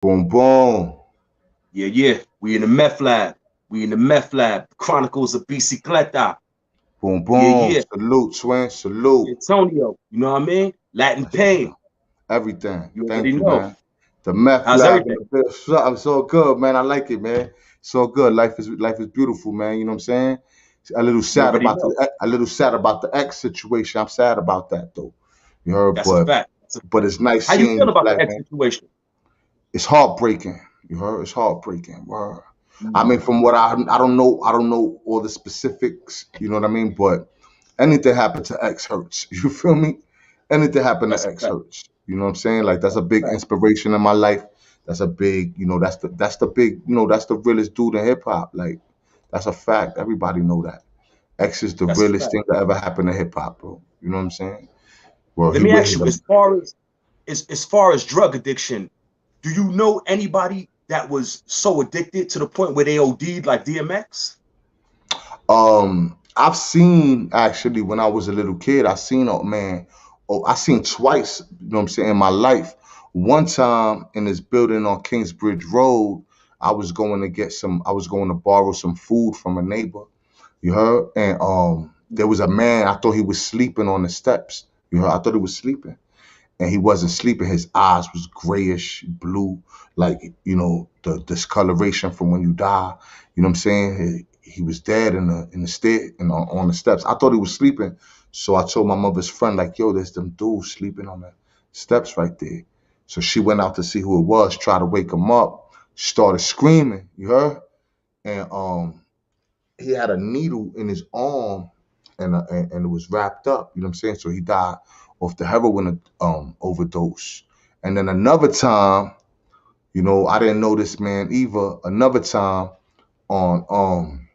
Boom, boom. Yeah, yeah. We in the meth lab. We in the meth lab. Chronicles of Bicicleta. Boom, Yeah, boom. yeah. Salute, twin. Salute. Antonio. You know what I mean? Latin Yes, sir. Pain. Everything. You already Thank you, know. man. The meth How's lab in everything? the bit. Something so good, man. I like it, man. So good. Life is beautiful, man. You know what I'm saying? A little You sad already about know. the X situation. I'm sad about that though. You heard, That's a but fact. That's a but fact. it's nice How you seeing feel you about the black X man. situation? It's heartbreaking. You heard? It's heartbreaking. Word. I Mm, mean, from what I don't know all the specifics. You know what I mean? But anything happen to X hurts. You feel me? Anything happen to that's a X fact. hurts. You know what I'm saying? Like that's a That's big a fact. inspiration in my life. That's a big, that's the big, that's the realest dude in hip hop. Like that's a fact. Everybody know that. X is the That's a realest fact. thing that ever happened to hip hop, bro. You know what I'm saying? Well, Let he me with ask his you, as far as drug addiction, do you know anybody that was so addicted to the point where they OD'd like DMX? I've seen actually when I was a little kid, I seen man, I seen twice, you know what I'm saying, in my life. One time in this building on Kingsbridge Road, I was going to borrow some food from a neighbor. You heard? And there was a man, I thought he was sleeping on the steps. You heard? I thought he was sleeping. And he wasn't sleeping. His eyes was grayish blue, like the discoloration from when you die. You know what I'm saying? He was dead in the stair on the steps. I thought he was sleeping, so I told my mother's friend like, "Yo, there's them dudes sleeping on the steps right there." So she went out to see who it was, tried to wake him up, started screaming. You heard? And he had a needle in his arm, and it was wrapped up. You know what I'm saying? So he died off the heroin overdose. And then another time, I didn't know this man either. Another time on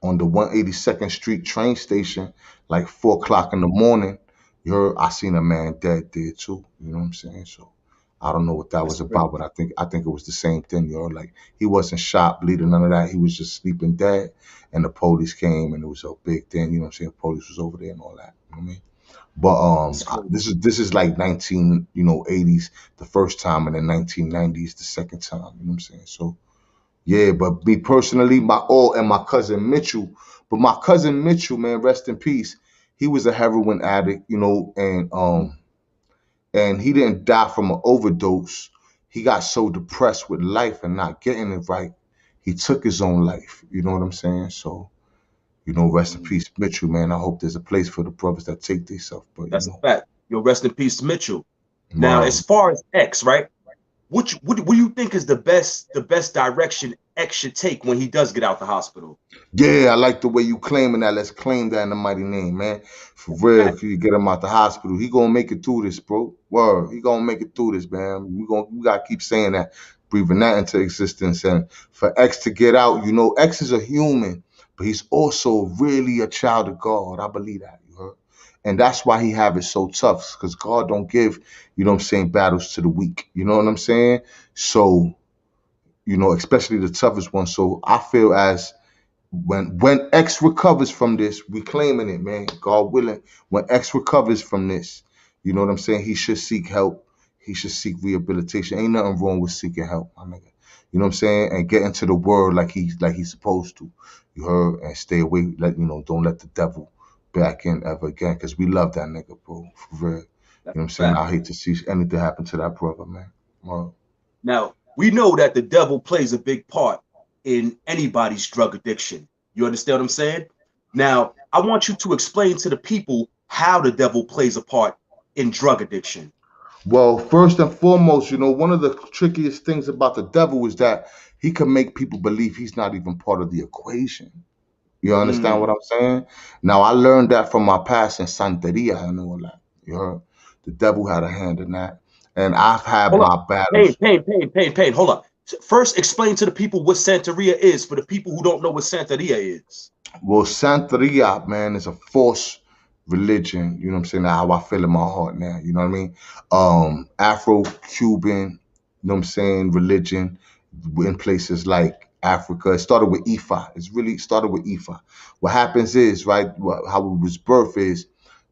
on the 182nd Street train station, like 4 o'clock in the morning, I seen a man dead there too. You know what I'm saying? So I don't know what that was That's crazy. about, but I think it was the same thing, Like he wasn't shot, bleeding, none of that. He was just sleeping dead, and the police came, and it was a big thing. You know what I'm saying? Police was over there and all that. You know what I mean? But That's crazy. this is like 80s the first time, and then 1990s the second time. You know what I'm saying? So yeah, but me personally, my cousin Mitchell. But my cousin Mitchell, man, rest in peace. He was a heroin addict, and he didn't die from an overdose. He got so depressed with life and not getting it right, he took his own life. You know what I'm saying? So, rest in Mm, peace, Mitchell, man. I hope there's a place for the brothers that take themselves, but that's a fact. Yo, rest in peace, Mitchell. Now, as um, far as X, right? What do you think is the best direction X should take when he does get out the hospital? yeah, I like the way you claiming that. Let's claim that in the mighty name, man. For real, Fact. if you get him out the hospital, he gonna make it through this, bro. Word, he gonna make it through this, man. We gotta keep saying that, breathing that into existence, and for X to get out, X is a human, but he's also really a child of God. I believe that, you heard, and that's why he have it so tough, because God don't give, what I'm saying, battles to the weak. You know what I'm saying? So, especially the toughest one. So I feel as when X recovers from this, we claiming it, man. God willing, when X recovers from this, you know what I'm saying? He should seek help. He should seek rehabilitation. Ain't nothing wrong with seeking help, my nigga. You know what I'm saying? And get into the world like he's supposed to. You heard? And stay away. Don't let the devil back in ever again. Cause we love that nigga, bro. For real. You know That's what I'm a saying? fact. I hate to see anything happen to that brother, man. Well, Now, we know that the devil plays a big part in anybody's drug addiction. You understand what I'm saying? Now, I want you to explain to the people how the devil plays a part in drug addiction. Well, first and foremost, one of the trickiest things about the devil is that he can make people believe he's not even part of the equation. You understand what Mm. I'm saying? Now, I learned that from my past in Santeria and all that. You heard? The devil had a hand in that. And I've had Hold up. my Pain, battles. pain, pain, pain, pain. Hold up. First, explain to the people what Santeria is for the people who don't know what Santeria is. Well, Santeria, man, is a false religion. You know what I'm saying? How I feel in my heart now. You know what I mean? Afro-Cuban, you know what I'm saying, religion in places like Africa. It started with Ifa. It's really started with Ifa. What happens is, right, how it was birthed is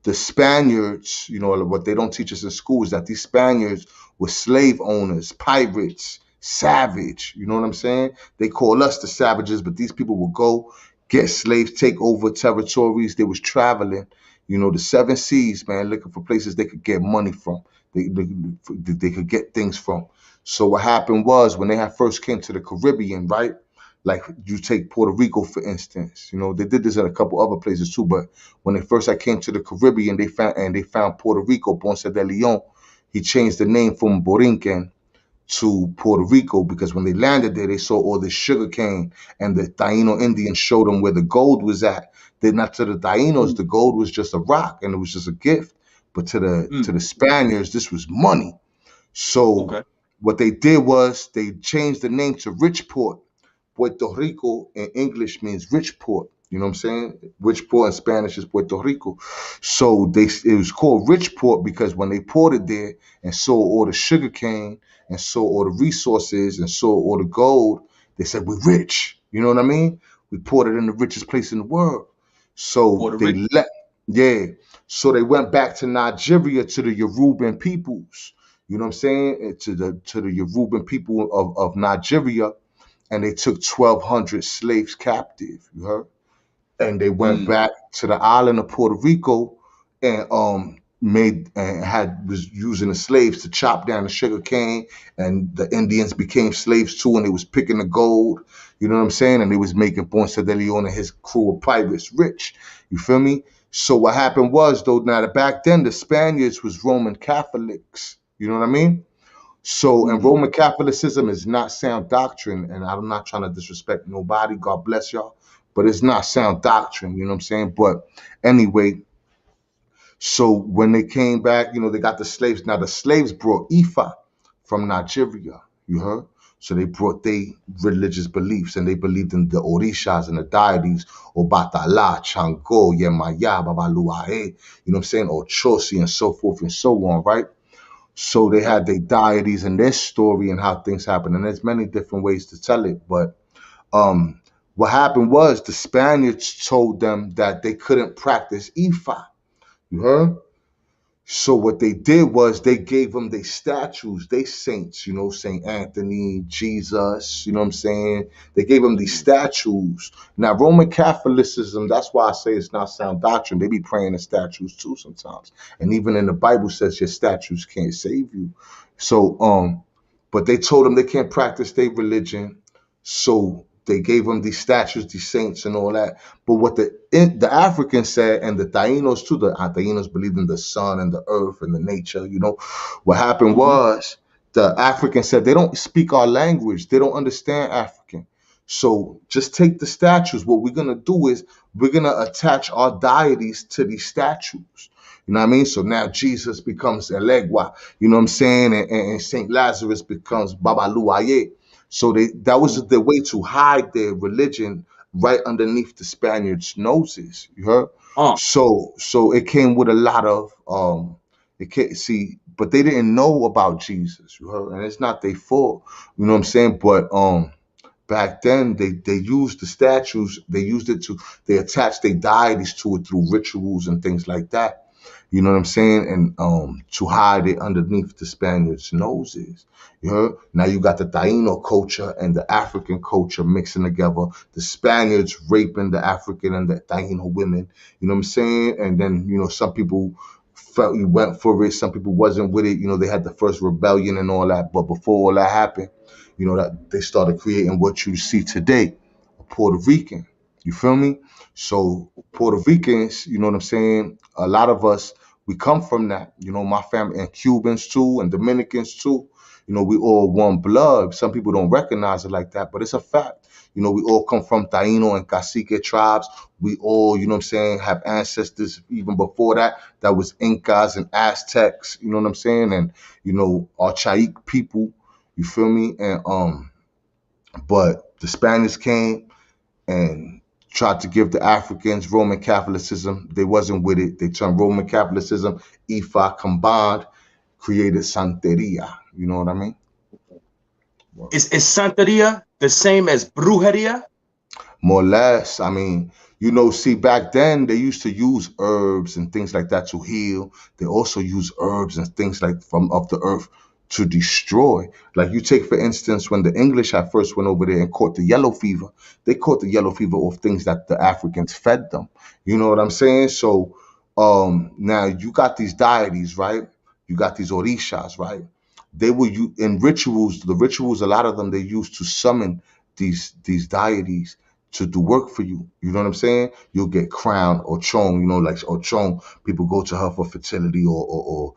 the Spaniards, what they don't teach us in school is that these Spaniards were slave owners, pirates. savage. You know what I'm saying? They call us the savages, but these people would go get slaves, take over territories. They was traveling, the seven seas, man, looking for places they could get money from. They could get things from. So what happened was when they had first came to the Caribbean, right? Like you take Puerto Rico, for instance. They did this in a couple other places too, but when they first came to the Caribbean, they found Puerto Rico, Ponce de Leon. He changed the name from Borinquen to Puerto Rico because when they landed there, they saw all this sugar cane, and the Taino Indians showed them where the gold was at. Then not to the Tainos, Mm. the gold was just a rock and it was just a gift, but to the Mm. to the Spaniards, this was money. So Okay. what they did was they changed the name to Richport. Puerto Rico in English means rich port. You know what I'm saying? Rich port in Spanish is Puerto Rico. So it was called rich port because when they ported there and saw all the sugar cane and saw all the resources and saw all the gold, they said, we're rich. You know what I mean? We ported in the richest place in the world. So Puerto they Rico. let, yeah. So they went back to Nigeria, to the Yoruban peoples. You know what I'm saying? To the Yoruban people of Nigeria, and they took 1,200 slaves captive. You heard? And they went Mm. back to the island of Puerto Rico and made and had was using the slaves to chop down the sugar cane, and the Indians became slaves too, and they was picking the gold. You know what I'm saying? And they was making Ponce de Leon and his crew of pirates rich. You feel me? So what happened was though, now that back then the Spaniards was Roman Catholics. You know what I mean? So, and Mm-hmm. Roman Catholicism is not sound doctrine, and I'm not trying to disrespect nobody. God bless y'all, but it's not sound doctrine. You know what I'm saying? But anyway, so when they came back, they got the slaves. Now the slaves brought Ifa from Nigeria. You heard? So they brought their religious beliefs, and they believed in the Orishas and the deities, Obatala, Chango, Yemaya, Babaluae, you know what I'm saying, or Chosi, and so forth and so on, right? So they Okay. had their deities and their story and how things happen. And there's many different ways to tell it. But um, what happened was the Spaniards told them that they couldn't practice Ifa. You heard? So what they did was they gave them their statues, they saints, Saint Anthony, Jesus, you know what I'm saying? They gave them these Mm. statues. Now, Roman Catholicism, that's why I say it's not sound doctrine. They be praying to statues too sometimes. And even in the Bible says your statues can't save you. So, but they told them they can't practice their religion. So they gave them these statues, these saints and all that. But what the Africans said, and the Tainos too, the Tainos believed in the sun and the earth and the nature. What happened Mm-hmm. was the Africans said they don't speak our language, they don't understand African. So just take the statues. What we're gonna do is we're gonna attach our deities to these statues. You know what I mean? So now Jesus becomes Elegua, you know what I'm saying? And Saint Lazarus becomes Babaluaye. So that was Mm. the way to hide their religion right underneath the Spaniards' noses. You heard? Uh. So it came with a lot of but they didn't know about Jesus. You heard? And it's not their fault. You know what I'm saying? But back then they used the statues. They used it to they attached their deities to it through rituals and things like that. You know what I'm saying? And to hide it underneath the Spaniards' noses. You heard? Now you got the Taino culture and the African culture mixing together. The Spaniards raping the African and the Taino women. You know what I'm saying? And then, some people felt you went for it. Some people wasn't with it. They had the first rebellion and all that. But before all that happened, that they started creating what you see today, a Puerto Rican. You feel me? So Puerto Ricans, you know what I'm saying? A lot of us, we come from that. My family, and Cubans too, and Dominicans too. We all one blood. Some people don't recognize it like that, but it's a fact. We all come from Taino and Cacique tribes. We all, you know what I'm saying, have ancestors even before that was Incas and Aztecs, you know what I'm saying? And, our Chaik people, you feel me? And but the Spanish came and tried to give the Africans Roman Catholicism. They wasn't with it. They turned Roman Catholicism, Ifa combined, created Santeria. You know what I mean? Is Santeria the same as brujeria? More or less. I mean, see, back then they used to use herbs and things like that to heal. They also use herbs and things like from of the earth to destroy. Like you take, for instance, when the English at first went over there and caught the yellow fever, they caught the yellow fever off things that the Africans fed them. You know what I'm saying? So now you got these deities, right? You got these orishas, right? They were in rituals. The rituals, a lot of them, they used to summon these deities to do work for you. You know what I'm saying? You'll get crowned or chong, like or chong. People go to her for fertility or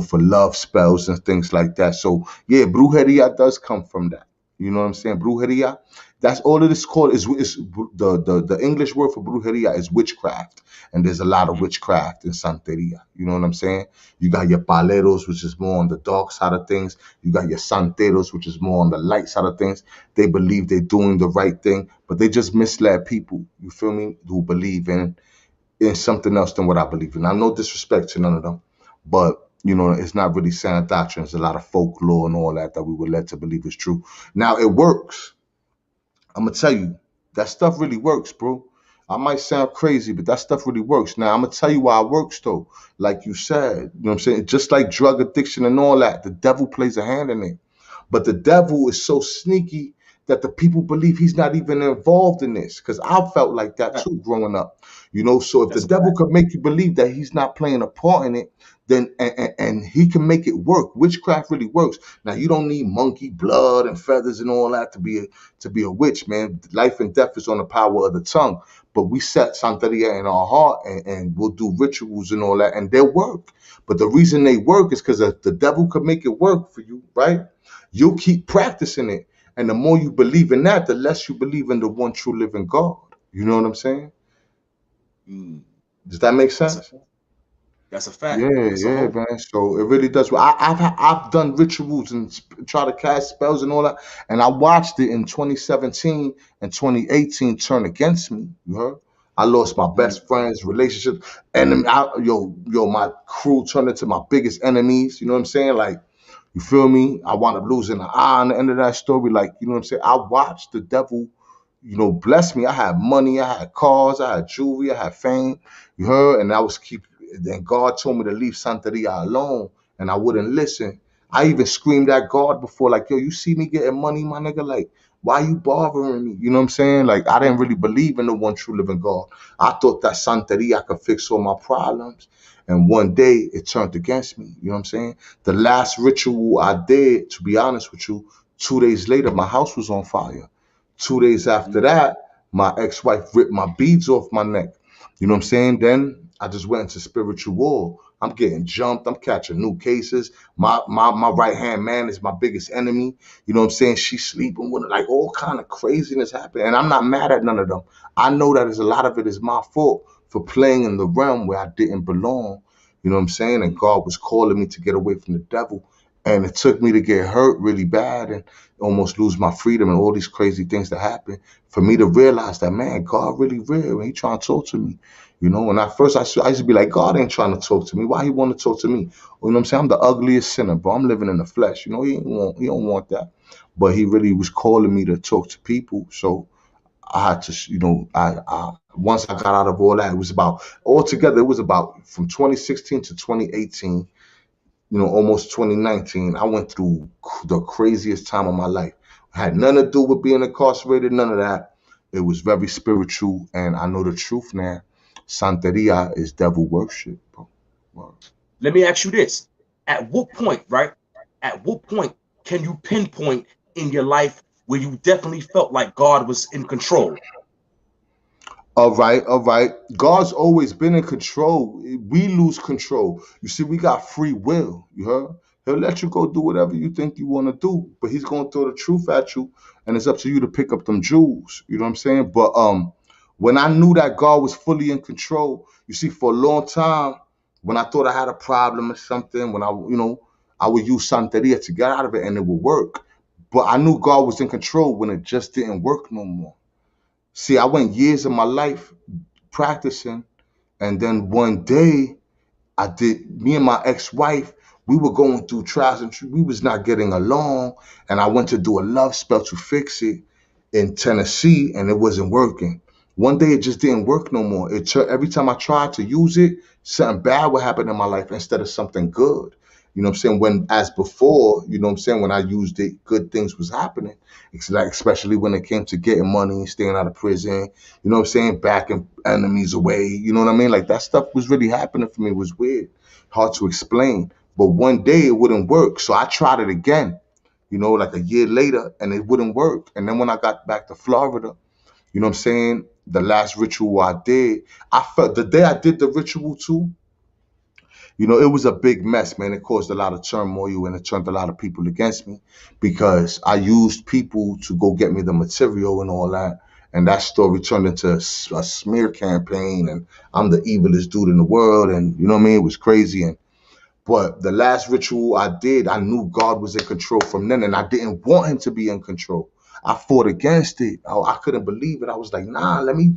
for love spells and things like that. So yeah, brujeria does come from that. You know what I'm saying? Brujeria. That's all it is called. Is the English word for brujeria is witchcraft, and there's a lot of witchcraft in Santeria. You know what I'm saying? You got your paleros, which is more on the dark side of things. You got your santeros, which is more on the light side of things. They believe they're doing the right thing, but they just misled people. You feel me? Who believe in something else than what I believe in. I'm no disrespect to none of them, but it's not really sound doctrine. It's a lot of folklore and all that we were led to believe is true. Now it works. I'm gonna tell you, that stuff really works, bro. I might sound crazy, but that stuff really works. Now I'm gonna tell you why it works though. Like you said, you know what I'm saying? Just like drug addiction and all that, the devil plays a hand in it. But the devil is so sneaky that the people believe he's not even involved in this. Because I felt like that too growing up. So if the That's a devil fact. could make you believe that he's not playing a part in it, then and he can make it work. Witchcraft really works. Now you don't need monkey blood and feathers and all that to be a witch, man. Life and death is on the power of the tongue. But we set Santeria in our heart and we'll do rituals and all that, and they'll work. But the reason they work is because the devil could make it work for you, right? You'll keep practicing it. And the more you believe in that, the less you believe in the one true living God. You know what I'm saying? Mm, Does that make that's a sense? that's a fact. Yeah, That's a yeah, whole. man. So it really does. I've done rituals and try to cast spells and all that, and I watched it in 2017 and 2018 turn against me. You heard? I lost my Mm, best friends, relationship, and my crew turned into my biggest enemies. You know what I'm saying? Like, you feel me? I wound up losing an eye on the end of that story. Like, you know what I'm saying? I watched the devil, bless me. I had money, I had cars, I had jewelry, I had fame. You heard? And I was keep. Then God told me to leave Santeria alone, and I wouldn't listen. I even screamed at God before, like, yo, you see me getting money, my nigga? Like, why you bothering me? You know what I'm saying? Like, I didn't really believe in the one true living God. I thought that Santeria could fix all my problems. And one day it turned against me. You know what I'm saying? The last ritual I did, to be honest with you, 2 days later, my house was on fire. 2 days after mm, that, my ex-wife ripped my beads off my neck. You know what I'm saying? Then I just went into spiritual war. I'm getting jumped. I'm catching new cases. My right hand man is my biggest enemy. You know what I'm saying? She's sleeping with it. Like all kind of craziness happening. And I'm not mad at none of them. I know that a lot of it is my fault for playing in the realm where I didn't belong. You know what I'm saying? And mm, God was calling me to get away from the devil. And it took me to get hurt really bad and almost lose my freedom and all these crazy things that happen for me to realize that, man, God really real and he trying to talk to me. And at first I used to be like, God ain't trying to talk to me. Why he want to talk to me? You know what I'm saying? I'm the ugliest sinner, bro. I'm living in the flesh. He don't want that. But he really was calling me to talk to people. So I had to, I once I got out of all that, it was about altogether, it was about from 2016 to 2018, almost 2019. I went through the craziest time of my life. It had nothing to do with being incarcerated, none of that. It was very spiritual, and I know the truth now. Santeria is devil worship, bro. Wow. Let me ask you this: at what point, right? At what point can you pinpoint in your life where you definitely felt like God was in control? All right, all right. God's always been in control. We lose control. You see, we got free will. You heard? He'll let you go do whatever you think you want to do, but he's gonna throw the truth at you, and it's up to you to pick up them jewels. You know what I'm saying? But when I knew that God was fully in control, you see, for a long time, when I thought I had a problem or something, when I would use Santeria to get out of it, and it would work. But I knew God was in control when it just didn't work no more. See, I went years of my life practicing, and then one day me and my ex-wife, we were going through trials and we was not getting along, and I went to do a love spell to fix it in Tennessee, and it wasn't working. One day it just didn't work no more. Every time I tried to use it, something bad would happen in my life instead of something good. You know what I'm saying? When as before, you know what I'm saying, when I used it, good things was happening. It's like especially when it came to getting money, staying out of prison, you know what I'm saying, backing enemies away, you know what I mean? Like that stuff was really happening for me. It was weird, hard to explain. But one day it wouldn't work. So I tried it again, you know, like a year later, and it wouldn't work. And then when I got back to Florida, you know what I'm saying? The last ritual I did, I felt the day I did the ritual too, you know, it was a big mess, man. It caused a lot of turmoil and it turned a lot of people against me because I used people to go get me the material and all that. And that story turned into a smear campaign, and I'm the evilest dude in the world. And you know what I mean? It was crazy. And but the last ritual I did, I knew God was in control from then, and I didn't want him to be in control. I fought against it. I couldn't believe it. I was like, nah, let me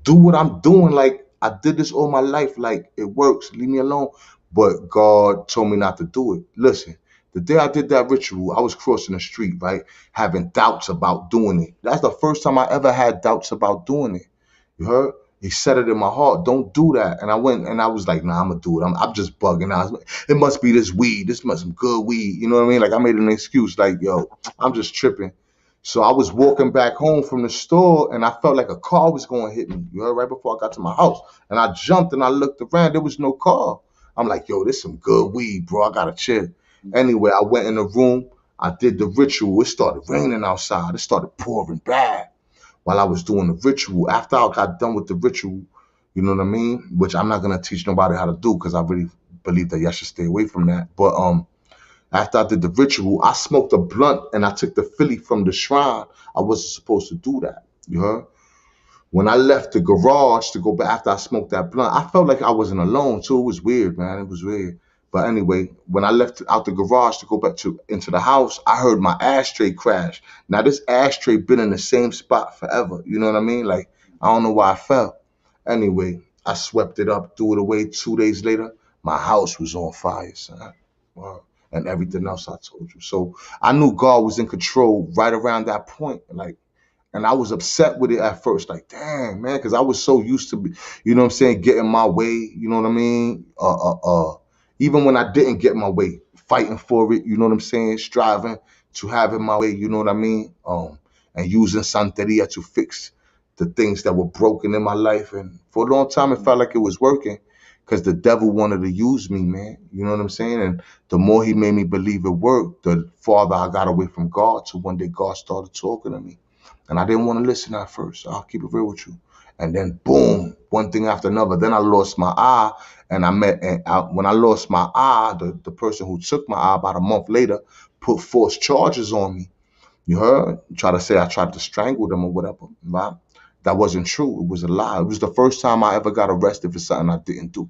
do what I'm doing. Like I did this all my life. Like it works. Leave me alone. But God told me not to do it. Listen, the day I did that ritual, I was crossing the street, right? Having doubts about doing it. That's the first time I ever had doubts about doing it. You heard? He said it in my heart. Don't do that. And I went and I was like, nah, I'm gonna do it. I'm just bugging out. It must be this weed. This must be some good weed. You know what I mean? Like I made an excuse, like, yo, I'm just tripping. So I was walking back home from the store and I felt like a car was going to hit me. You heard, right before I got to my house. And I jumped and I looked around. There was no car. I'm like, yo, this some good weed, bro. I gotta chill. Anyway, I went in the room. I did the ritual. It started raining outside. It started pouring bad while I was doing the ritual. After I got done with the ritual, you know what I mean? Which I'm not gonna teach nobody how to do because I really believe that y'all should stay away from that. But after I did the ritual, I smoked a blunt and I took the Philly from the shrine. I wasn't supposed to do that. You heard? When I left the garage to go back after I smoked that blunt, I felt like I wasn't alone too. It was weird, man. It was weird. But anyway, when I left out the garage to go back to into the house, I heard my ashtray crash. Now this ashtray been in the same spot forever. You know what I mean? Like I don't know why I fell. Anyway, I swept it up, threw it away. 2 days later, my house was on fire, son. Wow. And everything else I told you. So I knew God was in control right around that point. Like and I was upset with it at first, like, dang, man, because I was so used to be, you know what I'm saying, getting my way, you know what I mean? Even when I didn't get my way, fighting for it, you know what I'm saying, striving to have it my way, you know what I mean? And using Santeria to fix the things that were broken in my life. And for a long time, it felt like it was working because the devil wanted to use me, man. You know what I'm saying? And the more he made me believe it worked, the farther I got away from God. So one day God started talking to me. And I didn't want to listen at first. I'll keep it real with you. And then boom, one thing after another. Then I lost my eye, and when I lost my eye, the person who took my eye about a month later put false charges on me. You heard? Try to say I tried to strangle them or whatever. Right? That wasn't true. It was a lie. It was the first time I ever got arrested for something I didn't do.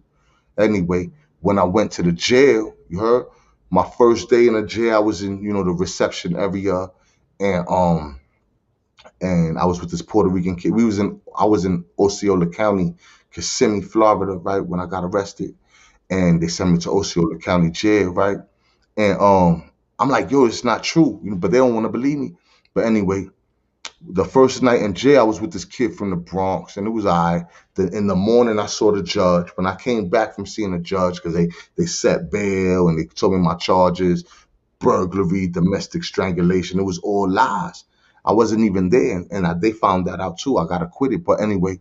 Anyway, when I went to the jail, you heard? My first day in the jail, I was in, the reception area, and I was with this Puerto Rican kid. I was in Osceola County, Kissimmee, Florida, right, when I got arrested. And they sent me to Osceola County jail, right? And I'm like, yo, it's not true, but they don't want to believe me. But anyway, the first night in jail, I was with this kid from the Bronx, and it was I. Then in the morning, I saw the judge. When I came back from seeing the judge, because they set bail and they told me my charges, burglary, domestic strangulation. It was all lies. I wasn't even there, and they found that out too. I got acquitted. But anyway,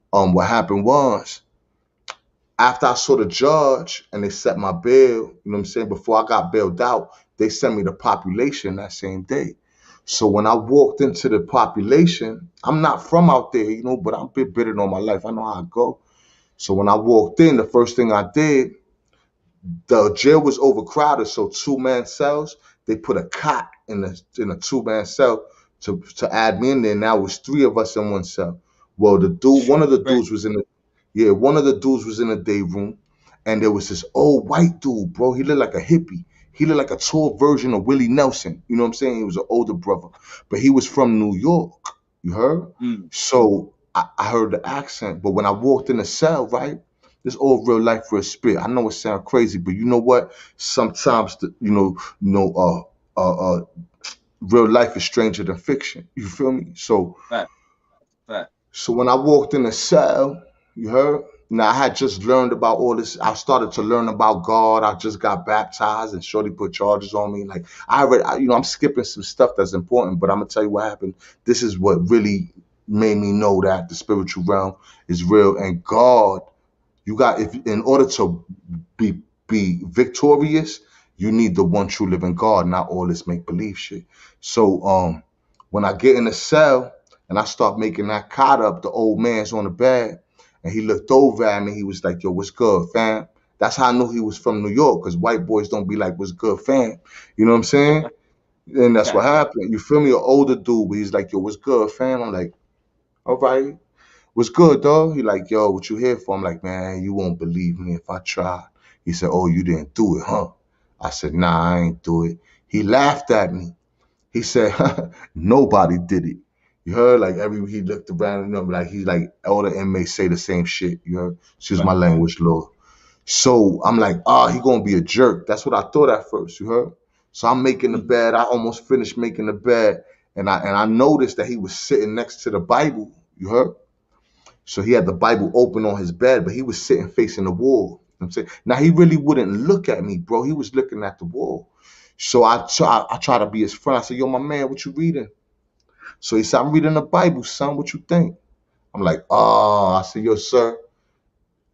what happened was after I saw the judge and they set my bail, you know what I'm saying? Before I got bailed out, they sent me the population that same day. So when I walked into the population, I'm not from out there, but I'm been bitter all my life. I know how I go. So when I walked in, the first thing I did, the jail was overcrowded, so two-man cells. They put a cot in a two-man cell to add me in there. Now it was three of us in one cell. Well, one of the Right. dudes was in the yeah, one of the dudes was in the day room, and there was this old white dude, bro. He looked like a hippie. He looked like a tall version of Willie Nelson. You know what I'm saying? He was an older brother, but he was from New York. You heard? Mm. So I heard the accent, but when I walked in the cell, right? This all real life for a spit. I know it sounds crazy, but you know what? Sometimes real life is stranger than fiction. You feel me? So Fact. Fact. so when I walked in the cell, you heard? Now I had just learned about all this. I started to learn about God. I just got baptized, and Shorty put charges on me. Like I already, I'm skipping some stuff that's important, but I'm gonna tell you what happened. This is what really made me know that the spiritual realm is real, and God. You got if in order to be victorious, you need the one true living God, not all this make believe shit. So when I get in the cell and I start making that cot up, the old man's on the bed and he looked over at me. He was like, "Yo, what's good, fam?" That's how I knew he was from New York, because white boys don't be like, "What's good, fam?" You know what I'm saying? And that's what happened. You feel me? An older dude, but he's like, "Yo, what's good, fam?" I'm like, "All right. What's good, dog?" He like, "Yo, what you here for?" I'm like, "Man, you won't believe me if I try." He said, "Oh, you didn't do it, huh?" I said, "Nah, I ain't do it." He laughed at me. He said, "Nobody did it." You heard? Like he looked around, like he's like all the inmates say the same shit. You heard? Excuse my Right. language, Lord. So I'm like, he gonna be a jerk. That's what I thought at first. You heard? So I'm making the Mm. bed. I almost finished making the bed, and I noticed that he was sitting next to the Bible. You heard? So he had the Bible open on his bed, but he was sitting facing the wall. You know what I'm saying? Now he really wouldn't look at me, bro. He was looking at the wall. So I try to be his friend. I said, "Yo, my man, what you reading?" So he said, "I'm reading the Bible, son. What you think?" I'm like, "Oh," I said, "Yo, sir,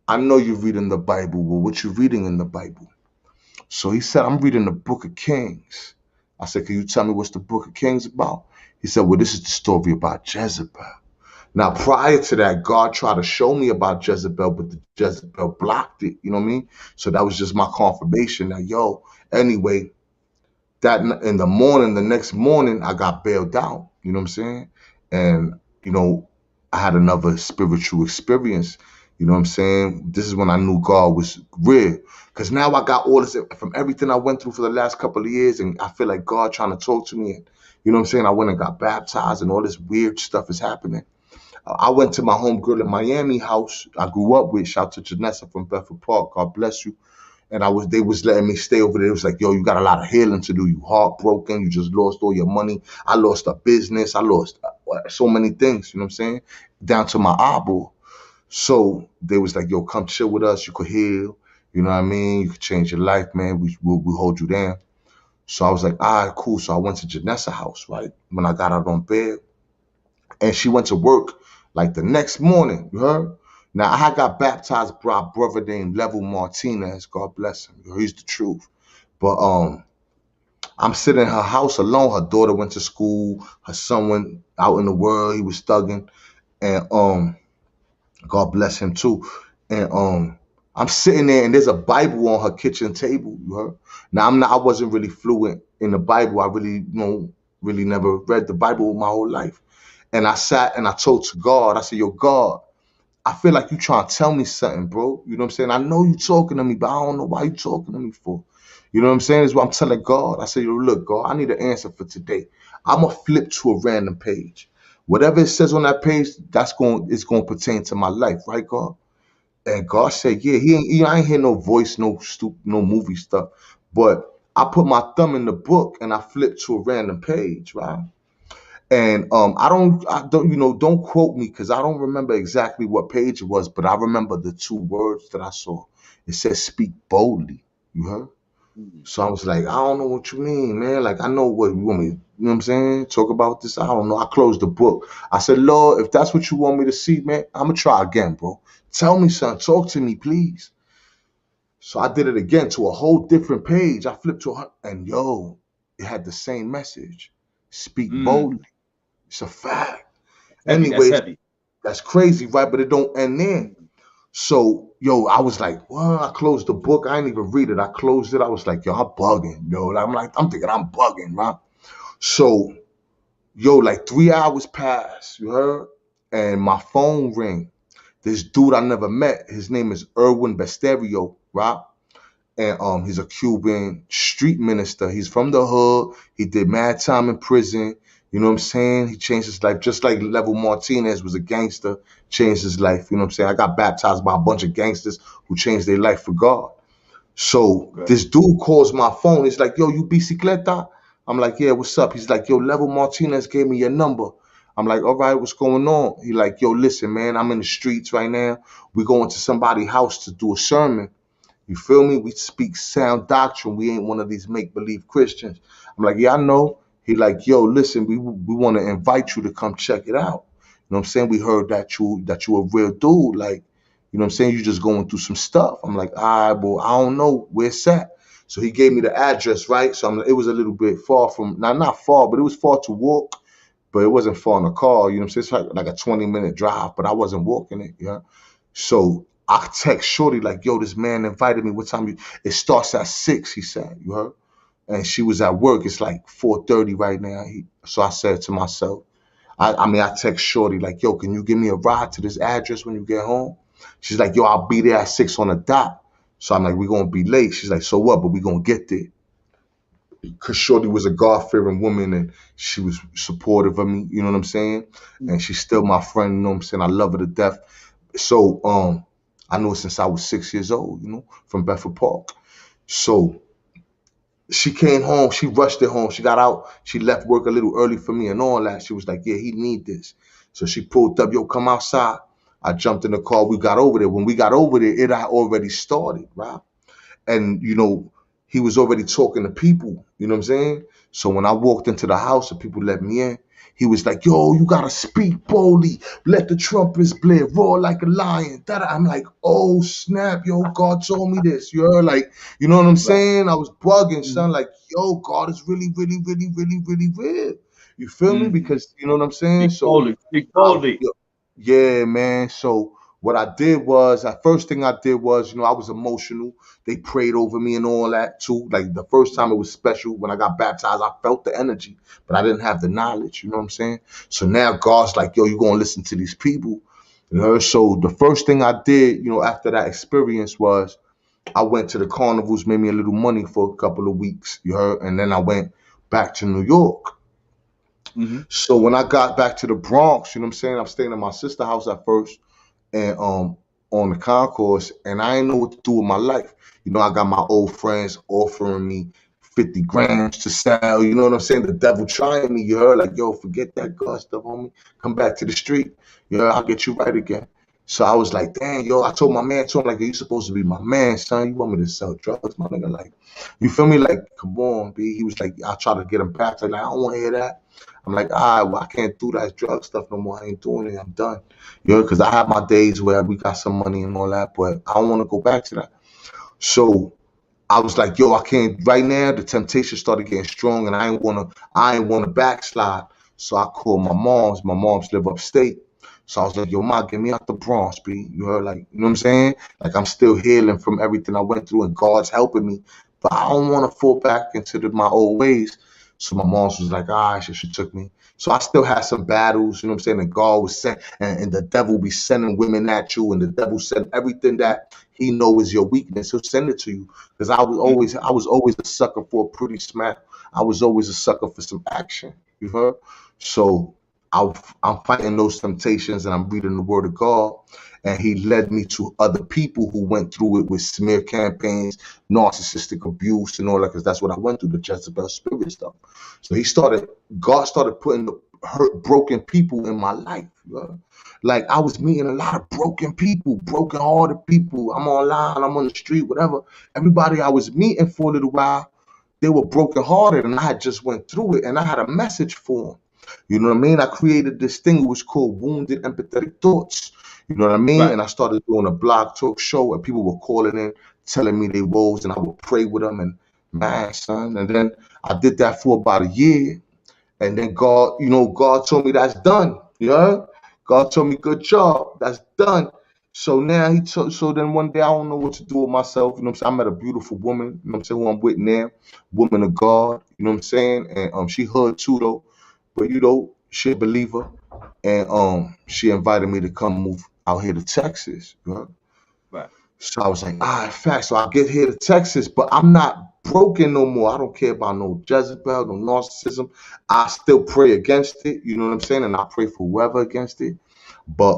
I know you're reading the Bible, but what you reading in the Bible?" So he said, "I'm reading the Book of Kings." I said, "Can you tell me what's the Book of Kings about?" He said, "Well, this is the story about Jezebel." Now, prior to that, God tried to show me about Jezebel, but the Jezebel blocked it. You know what I mean? So that was just my confirmation that, yo, anyway, that in the morning, the next morning, I got bailed out. You know what I'm saying? And, you know, I had another spiritual experience. You know what I'm saying? This is when I knew God was real. Because now I got all this from everything I went through for the last couple of years, and I feel like God trying to talk to me. And, you know what I'm saying? I went and got baptized, and all this weird stuff is happening. I went to my homegirl in Miami house I grew up with. Shout to Janessa from Bedford Park. God bless you. And they was letting me stay over there. It was like, "Yo, you got a lot of healing to do. You heartbroken. You just lost all your money." I lost a business. I lost so many things. You know what I'm saying? Down to my eyeball. So they was like, "Yo, come chill with us. You could heal. You know what I mean? You could change your life, man. We'll hold you down." So I was like, "All right, cool." So I went to Janessa house, right? When I got out on bed, and she went to work like the next morning. You heard? Now I got baptized by a brother named Level Martinez. God bless him. He's the truth. But I'm sitting in her house alone. Her daughter went to school. Her son went out in the world. He was thugging, and God bless him too. And I'm sitting there, and there's a Bible on her kitchen table. You heard? Now I wasn't really fluent in the Bible. I really, really never read the Bible my whole life. And I sat and I told to God, I said, "Yo, God, I feel like you trying to tell me something, bro. You know what I'm saying? I know you talking to me, but I don't know why you talking to me for." You know what I'm saying? Is what I'm telling God. I said, "Yo, look, God, I need an answer for today. I'm gonna flip to a random page. Whatever it says on that page, it's gonna pertain to my life, right, God?" And God said, "Yeah, I ain't hear no voice, no movie stuff. But I put my thumb in the book and I flipped to a random page, right? And don't quote me because I don't remember exactly what page it was, but I remember the two words that I saw. It says 'speak boldly.' You heard?" Mm. So I was like, "I don't know what you mean, man. Like, I know what you want me, you know what I'm saying? Talk about this. I don't know." I closed the book. I said, "Lord, if that's what you want me to see, man, I'm gonna try again, bro. Tell me something. Talk to me, please." So I did it again to a whole different page. I flipped and yo, it had the same message. Speak Mm. boldly. It's a fact. Heavy. That's Anyways, heavy. that's crazy, right? But it don't end there. Mm. So, yo, I was like, well, I closed the book. I didn't even read it. I closed it. I was like, yo, I'm bugging, yo. I'm thinking I'm bugging, right? So, yo, like 3 hours passed, you heard? And my phone ring. This dude I never met, his name is Erwin Besterio, right? And he's a Cuban street minister. He's from the hood. He did mad time in prison. You know what I'm saying? He changed his life just like Level Martinez was a gangster, changed his life. You know what I'm saying? I got baptized by a bunch of gangsters who changed their life for God. So Okay. this dude calls my phone. He's like, "Yo, you bicicleta?" I'm like, "Yeah, what's up?" He's like, "Yo, Level Martinez gave me your number." I'm like, all right, what's going on? He like, yo, listen, man, I'm in the streets right now. We going to somebody's house to do a sermon. You feel me? We speak sound doctrine. We ain't one of these make-believe Christians. I'm like, yeah, I know. He like, yo, listen, we want to invite you to come check it out. You know what I'm saying? We heard that you a real dude. Like, you know what I'm saying? You just going through some stuff. I'm like, all right, well, I don't know where it's at. So he gave me the address, right? So it was a little bit far from, not far, but it was far to walk, but it wasn't far in the car. You know what I'm saying? It's like a 20-minute drive, but I wasn't walking it. Yeah. So I text Shorty like, yo, this man invited me. What time it starts at 6, he said, you heard? And she was at work. It's like 4:30 right now. So I said to myself, I text Shorty like, yo, can you give me a ride to this address when you get home? She's like, yo, I'll be there at 6 on the dot. So I'm like, we're going to be late. She's like, so what? But we're going to get there. Because Shorty was a God-fearing woman and she was supportive of me, you know what I'm saying? And she's still my friend, you know what I'm saying? I love her to death. So I know her since I was 6 years old, you know, from Bedford Park. So she came home, she rushed it home. She got out, she left work a little early for me and all that. She was like, yeah, he need this. So she pulled up, yo, come outside. I jumped in the car, we got over there. When we got over there, it had already started, right? And he was already talking to people, you know what I'm saying? So when I walked into the house and people let me in, he was like, yo, you gotta speak boldly, let the trumpets blare, roar like a lion. I'm like, oh snap, yo, God told me this. You're like, you know what I'm Right. saying? I was bugging, son, Mm-hmm. like, yo, God is really, really, really, really, really real. You feel me? Mm-hmm. Because you know what I'm saying? Speak So boldly. Speak I, boldly. yeah, man. So what I did was, the first thing I did was, I was emotional. They prayed over me and all that too. Like the first time it was special when I got baptized, I felt the energy, but I didn't have the knowledge. You know what I'm saying? So now God's like, yo, you're gonna listen to these people. So the first thing I did, after that experience was I went to the carnivals, made me a little money for a couple of weeks, you heard, and then I went back to New York. Mm-hmm. So when I got back to the Bronx, you know what I'm saying? I'm staying at my sister's house at first and on the concourse, and I didn't know what to do with my life. I got my old friends offering me 50 grams to sell. You know what I'm saying? The devil trying me. You heard? Like, yo, forget that God stuff, homie. Come back to the street. I'll get you right again. So I was like, dang, yo, I told my man, to him, like, you supposed to be my man, son. You want me to sell drugs, my nigga? Like, you feel me? Like, come on, B. He was like, I try to get him back. Like, I don't want to hear that. I'm like, all right, well, I can't do that drug stuff no more. I ain't doing it. I'm done. Because I have my days where we got some money and all that, but I don't want to go back to that. So I was like, yo, I can't right now. The temptation started getting strong, and I ain't wanna backslide. So I called my moms. My moms live upstate. So I was like, yo, ma, get me out the Bronx, B. You heard, like, you know what I'm saying? Like, I'm still healing from everything I went through, and God's helping me. But I don't want to fall back into my old ways. So my moms was like, all right, she took me. So I still had some battles, you know what I'm saying? And God was sent, and the devil be sending women at you, and the devil send everything that he know is your weakness. He'll send it to you. Because I was always a sucker for a pretty smack. I was always a sucker for some action. You heard? So I'm fighting those temptations and I'm reading the word of God. And he led me to other people who went through it with smear campaigns, narcissistic abuse, and all that, because that's what I went through, the Jezebel spirit stuff. So God started putting the hurt, broken people in my life. You know? Like I was meeting a lot of broken people, broken hearted people. I'm online, I'm on the street, whatever. Everybody I was meeting for a little while, they were broken hearted, and I had just went through it, and I had a message for them. You know what I mean? I created this thing. It was called Wounded Empathetic Thoughts. You know what I mean? Right. And I started doing a blog talk show, and people were calling in, telling me they woes, and I would pray with them. And man, son, and then I did that for about a year, and then God told me that's done. You know, God told me good job, that's done. So now so then one day I don't know what to do with myself. You know what I'm saying? I met a beautiful woman. You know what I'm saying? Who I'm with now, woman of God. You know what I'm saying? And she hood too though, but she a believer, and she invited me to come move out here to Texas. You know? Right. So I was like, in fact, so I get here to Texas, but I'm not broken no more. I don't care about no Jezebel, no narcissism. I still pray against it, you know what I'm saying? And I pray for whoever against it. But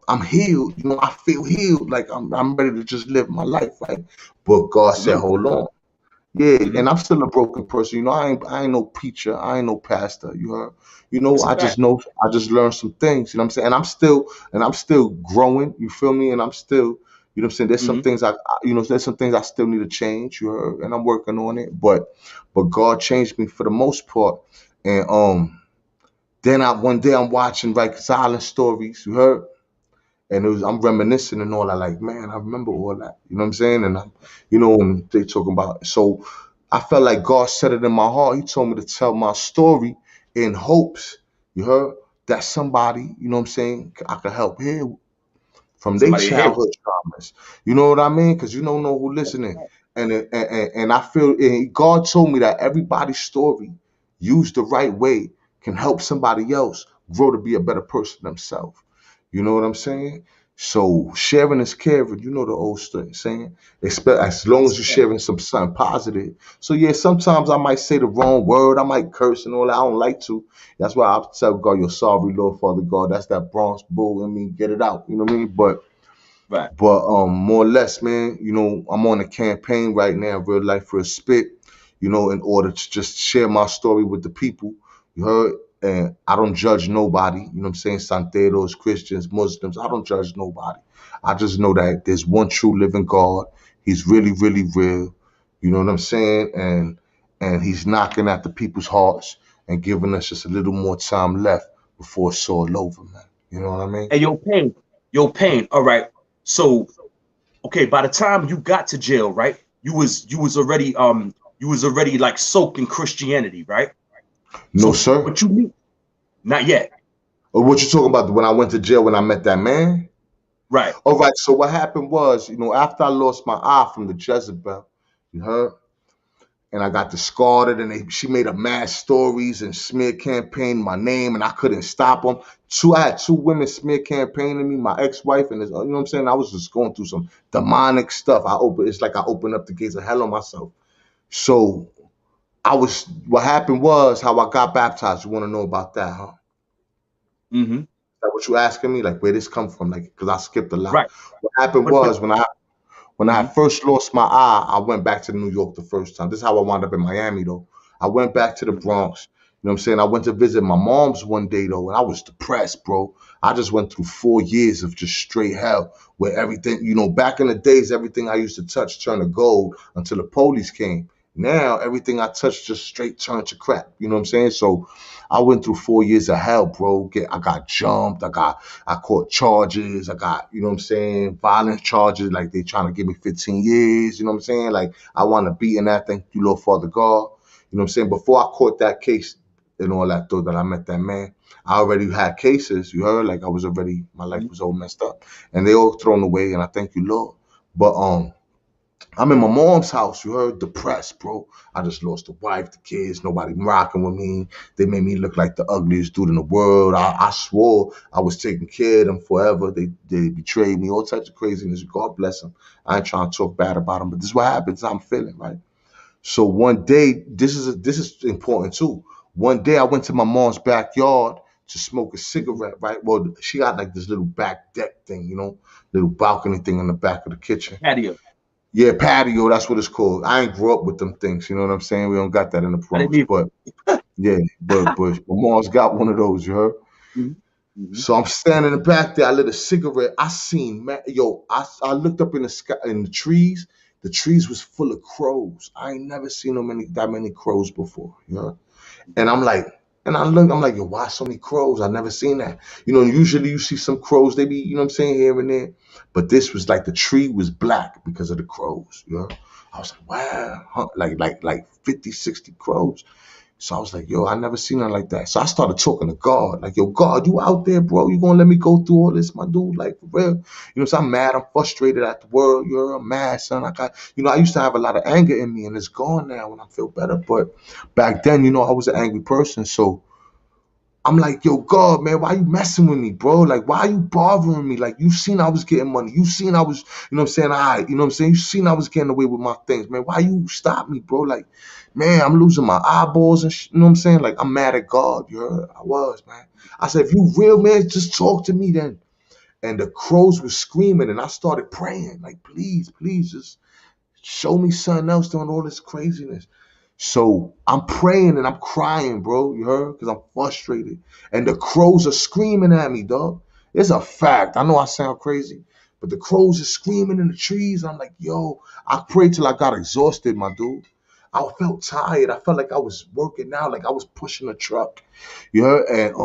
I'm healed, I feel healed. Like I'm ready to just live my life, right? But God said, Salute. hold on. Yeah, Hmm. and I'm still a broken person. I ain't no preacher. I ain't no pastor. You heard? That's a I just fact. know. I just learned some things. You know what I'm saying? And I'm still growing. You feel me? And I'm still. You know what I'm saying? There's some Hmm. things there's some things I still need to change. You heard? And I'm working on it. But God changed me for the most part. And then one day I'm watching like silent stories. You heard? And I'm reminiscing and all that. Like, man, I remember all that. You know what I'm saying? And when they talking about, so I felt like God said it in my heart. He told me to tell my story in hopes, you heard, that somebody, you know what I'm saying, I could help heal from their Somebody to hear it. childhood traumas. You know what I mean? Because you don't know who That's a listening. fact. And I feel God told me that everybody's story, used the right way, can help somebody else grow to be a better person themselves. You know what I'm saying? So sharing is caring. You know the old saying. As long That's as a you're fact. sharing something positive. So yeah, sometimes I might say the wrong word. I might curse and all that. I don't like to. That's why I tell God, "You're sorry, Lord, Father God." That's that Bronx bull in me. Get it out. You know what I mean? Right. More or less, man, I'm on a campaign right now, real life for a spit, in order to just share my story with the people. You heard? And I don't judge nobody, you know what I'm saying? Santeros, Christians, Muslims, I don't judge nobody. I just know that there's one true living God. He's really, really real. You know what I'm saying? And he's knocking at the people's hearts and giving us just a little more time left before it's all over, man. You know what I mean? And your pain. All right. So, okay, by the time you got to jail, right? You was already like soaked in Christianity, right? No, So, sir. but you knew not yet. Or what you talking about when I went to jail when I met that man? Right. All right, so what happened was, after I lost my eye from the Jezebel, you heard, and I got discarded, and she made a mass stories and smear campaign my name, and I couldn't stop them. I had two women smear campaigning me, my ex-wife, and you know what I'm saying. I was just going through some demonic stuff. It's like I opened up the gates of hell on myself. So what happened was how I got baptized. You want to know about that, huh? Hmm. That what you asking me? Like where this come from? Like because I skipped a lot. Right. What happened But was when I mhm. had first lost my eye, I went back to New York the first time. This is how I wound up in Miami though. I went back to the Mhm. Bronx. You know what I'm saying? I went to visit my mom's one day though, and I was depressed, bro. I just went through 4 years of just straight hell where everything, back in the days, everything I used to touch turned to gold until the police came. Now everything I touch just straight turned to crap. You know what I'm saying? So I went through 4 years of hell, bro. I got jumped. I caught charges. I got, you know what I'm saying, violent charges. Like they trying to give me 15 years. You know what I'm saying? Like I want to be in that. Thank you, Lord Father God. You know what I'm saying? Before I caught that case and all that, though, that I met that man, I already had cases. You heard? Like my life Mhm. was all messed up, and they all thrown away. And I thank you, Lord. But I'm in my mom's house. You heard? Depressed, bro. I just lost the wife, the kids, nobody rocking with me. They made me look like the ugliest dude in the world. I swore I was taking care of them forever. They betrayed me, all types of craziness. God bless them. I ain't trying to talk bad about them, but this is what happens. I'm feeling, right? So one day, this is important too. One day I went to my mom's backyard to smoke a Mhm. cigarette, right? Well, she got like this little back deck thing, little balcony thing in the back of the kitchen. Patio. Yeah, patio, that's what it's called. I ain't grew up with them things, you know what I'm saying? We don't got that in the I didn't Bronx. even. But yeah, but my mom's got one of those, you heard? Mhm. Mhm. So I'm standing in the back there, I lit a cigarette. I seen I looked up in the sky in the trees. The trees was full of crows. I ain't never seen that many crows before, you know? And I'm like, I'm like, yo, why so many crows? I never seen that. Usually you see some crows, they be, you know what I'm saying, here and there. But this was like the tree was black because of the crows, you know? I was like, wow, huh? Like 50, 60 crows. So I was like, yo, I never seen nothing like that. So I started talking to God, like, yo, God, you out there, bro? You gonna let me go through all this, my dude? Like, for real? So I'm mad, I'm frustrated at the world. I'm mad, son. I used to have a lot of anger in me, and it's gone now and I feel better. But back then, I was an angry person. So I'm like, yo, God, man, why you messing with me, bro? Like, why you bothering me? Like, you seen I was getting money. You seen I was, you know what I'm saying? You know what I'm saying? You seen I was getting away with my things, man. Why you stop me, bro? Like, man, I'm losing my eyeballs and you know what I'm saying? Like, I'm mad at God, you heard? I was, man. I said, if you real, man, just talk to me then. And the crows were screaming, and I started praying, like, please, please, show me something else doing all this craziness. So I'm praying and I'm crying, bro. You heard? Because I'm frustrated. And the crows are screaming at me, dog. It's a fact. I know I sound crazy, but the crows are screaming in the trees. I'm like, yo, I prayed till I got exhausted, my dude. I felt tired. I felt like I was working out, like I was pushing a truck. You heard? And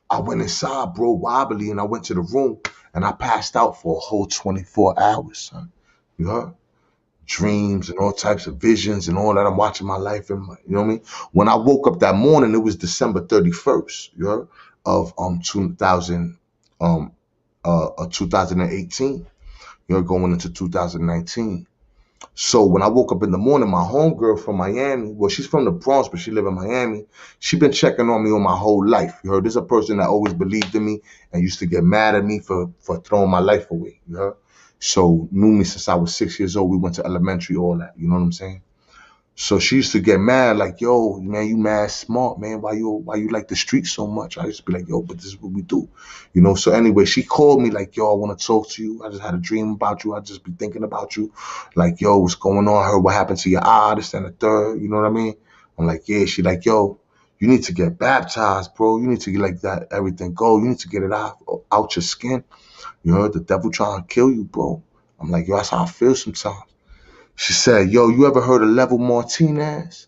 I went inside, bro, wobbly, and I went to the room and I passed out for a whole 24 hours, son. You heard? Dreams and all types of visions and all that. I'm watching my life and you know what I mean. When I woke up that morning, it was December 31st, you know, of 2018. You know, going into 2019. So when I woke up in the morning, my homegirl from Miami, well, she's from the Bronx, but she live in Miami. She been checking on me all my whole life. You heard? This is a person that always believed in me and used to get mad at me for throwing my life away. You heard? So knew me since I was 6 years old. We went to elementary, all that. You know what I'm saying? So she used to get mad, like, yo, man, you mad smart, man. Why you like the street so much? I used to be like, yo, but this is what we do. You know, so anyway, she called me like, yo, I want to talk to you. I just had a dream about you. I just be thinking about you. Like, yo, what's going on? I heard what happened to your eye, this and the third. You know what I mean? I'm like, yeah. She like, yo, you need to get baptized, bro. You need to get like that, everything go. You need to get it out your skin. You heard the devil trying to kill you, bro. I'm like, yo, that's how I feel sometimes. She said, yo, you ever heard of Level Martinez?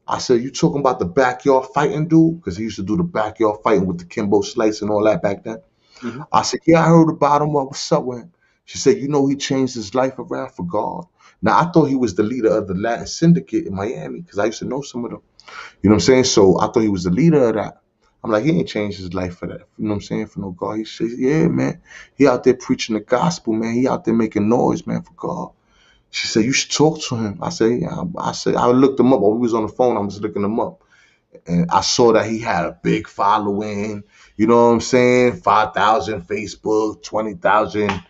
I said, you talking about the backyard fighting dude? Because he used to do the backyard fighting with the Kimbo Slice and all that back then. Mhm. I said, yeah, I heard about him. What's up with him? She said, you know, he changed his life around for God. Now, I thought he was the leader of the Latin Syndicate in Miami because I used to know some of them. You know what I'm saying? So I thought he was the leader of that. I'm like, he ain't changed his life for that. You know what I'm saying? For no God. He says, yeah, man. He out there preaching the gospel, man. He out there making noise, man, for God. She said, you should talk to him. I said, yeah. I said, I looked him up. While we was on the phone, I was looking him up. And I saw that he had a big following. You know what I'm saying? 5,000 Facebook, 20,000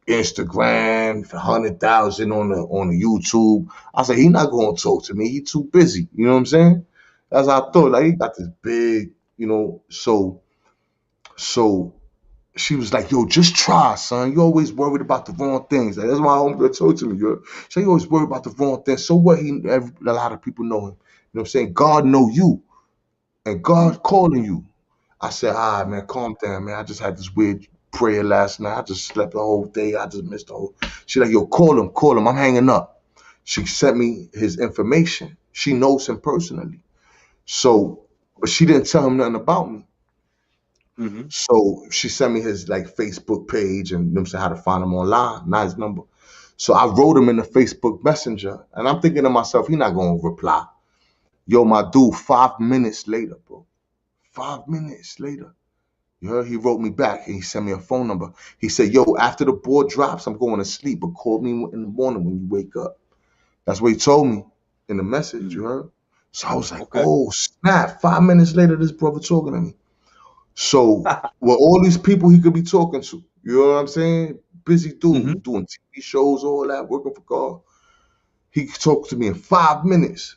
Instagram, 100,000 on the YouTube. I said, he not gonna talk to me. He too busy. You know what I'm saying? That's how I thought. Like he got this big, you know. So she was like, yo, just try, son. You always worried about the wrong things. Like, that's my homegirl told to me. Yo. So you always worried about the wrong things. So what? A lot of people know him. You know what I'm saying? God know you, and God calling you. I said, all right, man, calm down, man. I just had this weird prayer last night. I just slept the whole day. I just missed the whole. She like, yo, call him, call him. I'm hanging up. She sent me his information. She knows him personally. So, but she didn't tell him nothing about me. Mhm. So she sent me his like Facebook page and them said how to find him online, not his number. So I wrote him in the Facebook Messenger, and I'm thinking to myself, he not gonna reply. Yo, my dude, 5 minutes later, bro. 5 minutes later. You heard he wrote me back and he sent me a phone number. He said, yo, after the board drops, I'm going to sleep, but call me in the morning when you wake up. That's what he told me in the message, you Mm. heard? So I was like, Okay. oh, snap. 5 minutes later, this brother talking to me. So, well, all these people he could be talking to, you know what I'm saying? Busy Mhm. dude, doing TV shows, all that, working for God. He talked to me in 5 minutes.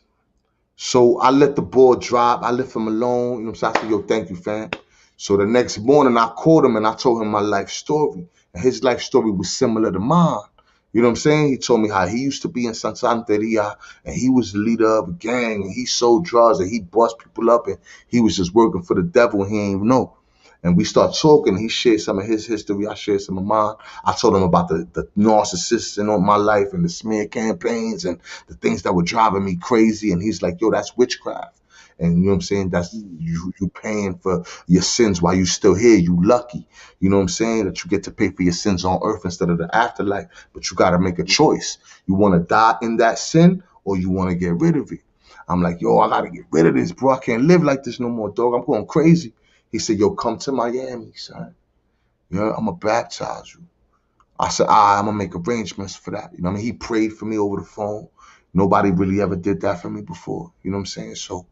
So I let the board drop. I left him alone. You know what I'm saying? I said, yo, thank you, fam. So the next morning I called him and I told him my life story. And his life story was similar to mine. You know what I'm saying? He told me how he used to be in Santeria and he was the leader of a gang and he sold drugs and he bust people up and he was just working for the devil and he didn't even know. And we start talking. He shared some of his history. I shared some of mine. I told him about the narcissists in all my life and the smear campaigns and the things that were driving me crazy. And he's like, yo, that's witchcraft. And you know what I'm saying? That's Mm. you paying for your sins while you still here. You lucky. You know what I'm saying? That you get to pay for your sins on earth instead of the afterlife. But you got to make a choice. You want to die in that sin or you want to get rid of it. I'm like, yo, I got to get rid of this, bro. I can't live like this no more, dog. I'm going crazy. He said, yo, come to Miami, son. You know, I'm going to baptize you. I said, I'm going to make arrangements for that. You know what I mean? He prayed for me over the phone. Nobody really ever did that for me before. You know what I'm saying? So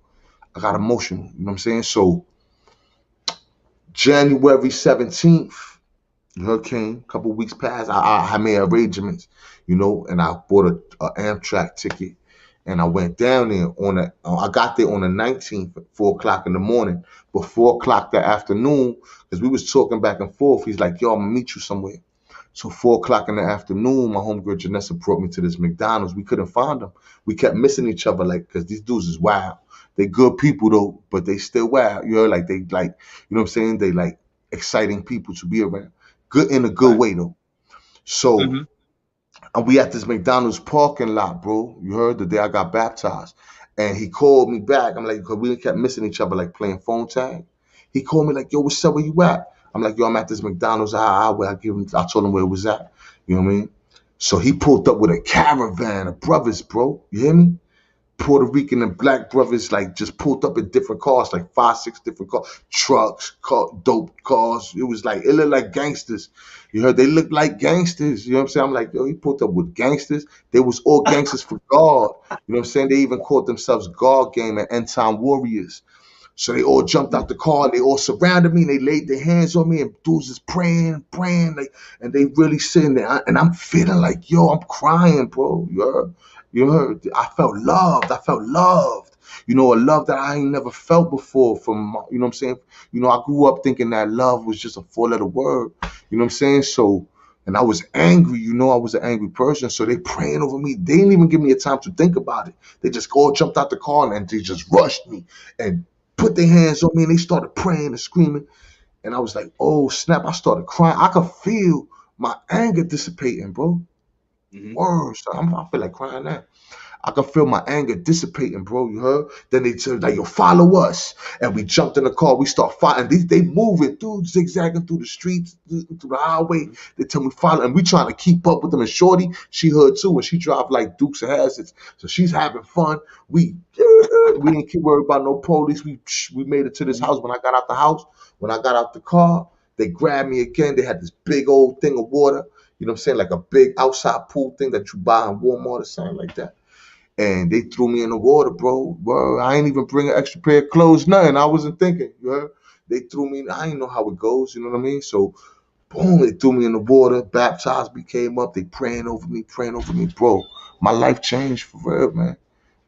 I got emotional. You know what I'm saying? So January 17th, hurricane, a couple weeks passed. I made arrangements, you know, and I bought a Amtrak ticket and I went down there I got there on the 19th at 4 o'clock in the morning, but 4 o'clock that afternoon, because we was talking back and forth. He's like, yo, I'm gonna meet you somewhere. So 4 o'clock in the afternoon, my homegirl Janessa brought me to this McDonald's. We couldn't find them. We kept missing each other, like, because these dudes is wild. They good people though, but they still wild. You know, like they like, you know what I'm saying? They like exciting people to be around. Good in a good Right. way though. So Mm-hmm. and we at this McDonald's parking lot, bro. You heard the day I got baptized. And he called me back. I'm like, because we kept missing each other, like playing phone tag. He called me like, yo, what's up? Where you at? I'm like, yo, I'm at this McDonald's. I told him where it was at. You know what I mean? So he pulled up with a caravan of brothers, bro. You hear me? Puerto Rican and black brothers like just pulled up in different cars, like 5, 6 different cars, trucks, dope cars. It was like it looked like gangsters. You heard they looked like gangsters. You know what I'm saying? I'm like, yo, he pulled up with gangsters. They was all gangsters for God. You know what I'm saying? They even called themselves God Game and End Time Warriors. So they all jumped out the car and they all surrounded me and they laid their hands on me and dudes is praying, like, and they really sitting there. And I'm feeling like, yo, I'm crying, bro. You heard? I felt loved. I felt loved. You know, a love that I ain't never felt before from, you know what I'm saying? You know, I grew up thinking that love was just a 4-letter word. You know what I'm saying? So, and I was angry, you know, I was an angry person. So they praying over me. They didn't even give me a time to think about it. They just all jumped out the car and they just rushed me and put their hands on me and they started praying and screaming. And I was like, oh snap, I started crying. I could feel my anger dissipating, bro. Mm-hmm. Words. I feel like crying now. I can feel my anger dissipating, bro. You heard? Then they said, like, yo, follow us. And we jumped in the car. We start fighting. They moving, dude, zigzagging through the streets, through the highway. Mm-hmm. They tell me follow. And we trying to keep up with them. And Shorty, she heard too. And she drive like Dukes of Hazards. So she's having fun. We didn't keep worried about no police. We made it to this house. When I got out the house, when I got out the car, they grabbed me again. They had this big old thing of water. You know what I'm saying? Like a big outside pool thing that you buy in Walmart or something like that. And they threw me in the water, bro. Bro, I ain't even bring an extra pair of clothes, nothing. I wasn't thinking, you heard? They threw me, I didn't know how it goes, you know what I mean? So, boom, they threw me in the water, baptized me, came up, they praying over me, bro. My life changed for real, man.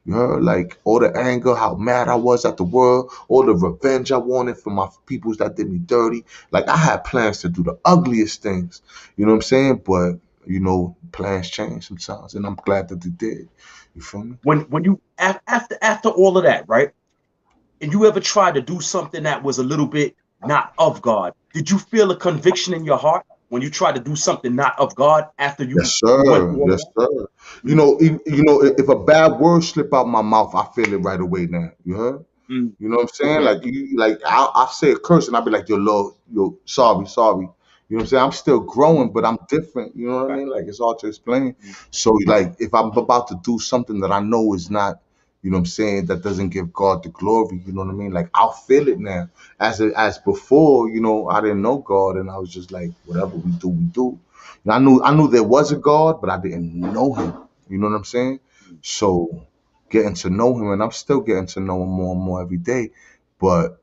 You heard? Like, all the anger, how mad I was at the world, all the revenge I wanted from my peoples that did me dirty. Like, I had plans to do the ugliest things, you know what I'm saying? But, you know, plans change sometimes, and I'm glad that they did. You feel me? When you after all of that, right? And you ever tried to do something that was a little bit not of God? Did you feel a conviction in your heart when you tried to do something not of God after you Yes, went sir. through all Yes, of that? sir. You Mm, know, you know, if a bad word slip out my mouth, I feel it right away now. You heard? mm, You know what I'm saying? okay. Like I say a curse and I'll be like, yo, Lord, yo, sorry. You know what I'm saying? I'm still Mm, growing, but I'm different. You know what I right. mean? Like it's hard to explain. Mm, So like if I'm about to do something that I know is not, you know what I'm saying, that doesn't give God the glory, you know what I mean? Like I'll feel it now. As before, you know, I didn't know God and I was just like, whatever we do, we do. And I knew there was a God, but I didn't know him. You know what I'm saying? mm. So getting to know him, and I'm still getting to know him more and more every day. But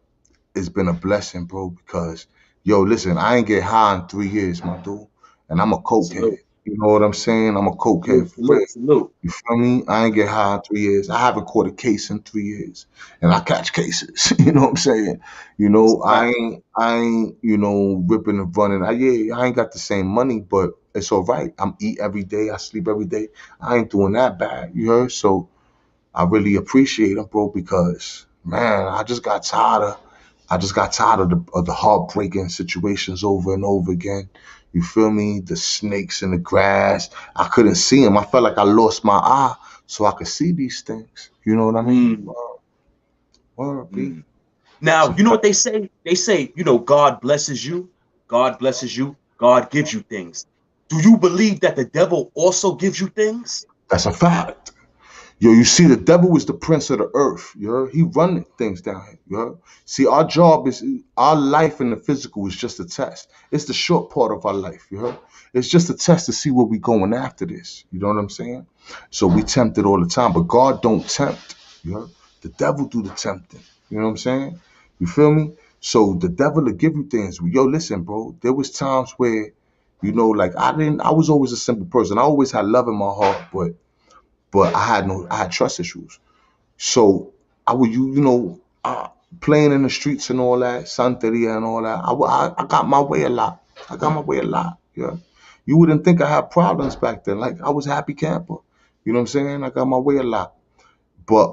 it's been a blessing, bro, because yo, listen, I ain't get high in 3 years, my dude. And I'm a cokehead. Salute, You know what I'm saying? I'm a cokehead salute, for real. salute, salute. You feel me? I ain't get high in 3 years. I haven't caught a case in 3 years. And I catch cases. You know what I'm saying? You That's know, a fact. I ain't, you know, ripping and running. Yeah, I ain't got the same money, but it's all right. I'm eat every day. I sleep every day. I ain't doing that bad. You heard? So I really appreciate him, bro, because man, I just got tired of the heartbreaking situations over and over again. You feel me? The snakes in the grass. I couldn't see them. I felt like I lost my eye so I could see these things. You know what I mean? Mm, Word, B. mm. It's Now, a you know what fact. they say? They say, God blesses you, God blesses you, God gives you things. Do you believe that the devil also gives you things? That's a fact. Yo, you see, the devil is the prince of the earth. You heard? He running things down here. You heard? See, our job is our life in the physical is just a test. It's the short part of our life. You heard? It's just a test to see where we going after this. You know what I'm saying? So we tempted all the time, but God don't tempt. You heard? The devil do the tempting. You know what I'm saying? You feel me? So the devil will give you things. Yo, listen, bro. There was times where, you know, like I was always a simple person. I always had love in my heart, but I had trust issues. So I would, playing in the streets and all that, Santeria and all that. I got my way a lot. I got my way a lot. Yeah. You wouldn't think I had problems back then. Like I was a happy camper. You know what I'm saying? I got my way a lot. But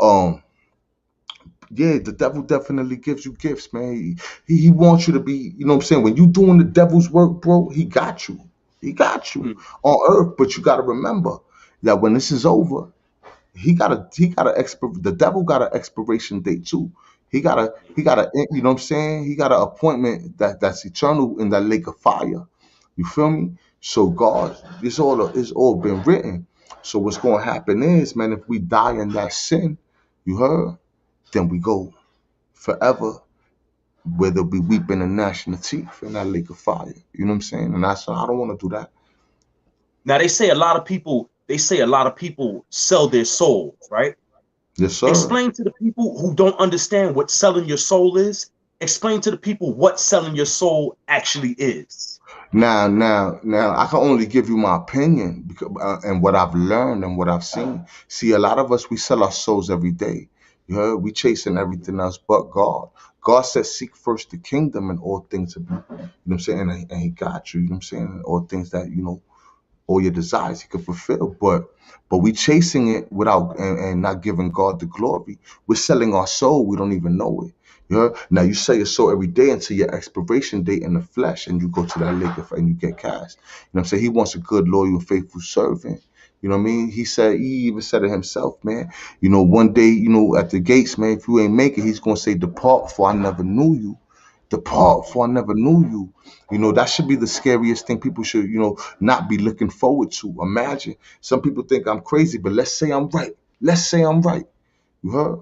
yeah, the devil definitely gives you gifts, man. He wants you to be, you know what I'm saying? When you doing the devil's work, bro, he got you. He got you Mm. on earth, but you gotta remember that when this is over, he got a the devil got an expiration date too. He got a you know what I'm saying? He got an appointment that's eternal in that lake of fire. You feel me? So God, it's all been written. So what's gonna happen is, man, if we die in that sin, you heard, then we go forever where there'll be weeping and gnashing of teeth in that lake of fire. You know what I'm saying? And that's I don't want to do that. Now they say a lot of people sell their souls, right? Yes, sir. Explain to the people who don't understand what selling your soul is. Explain to the people what selling your soul actually is. Now, I can only give you my opinion because, and what I've learned and what I've seen. See, a lot of us, we sell our souls every day. You heard? We chasing everything else but God. God says, seek first the kingdom and all things to be, you know what I'm saying? And he got you know what I'm saying? And all things that, all your desires he could fulfill. But we chasing it without and not giving God the glory. We're selling our soul. We don't even know it. You know? Now you sell your soul every day until your expiration date in the flesh, and you go to that lake and you get cast. You know what I'm saying? He wants a good, loyal, faithful servant. You know what I mean? He even said it himself, man. One day, at the gates, man, if you ain't make it, he's gonna say, depart, for I never knew you. Depart, for I never knew you. That should be the scariest thing people should, not be looking forward to. Imagine. Some people think I'm crazy, but let's say I'm right. Let's say I'm right. You heard?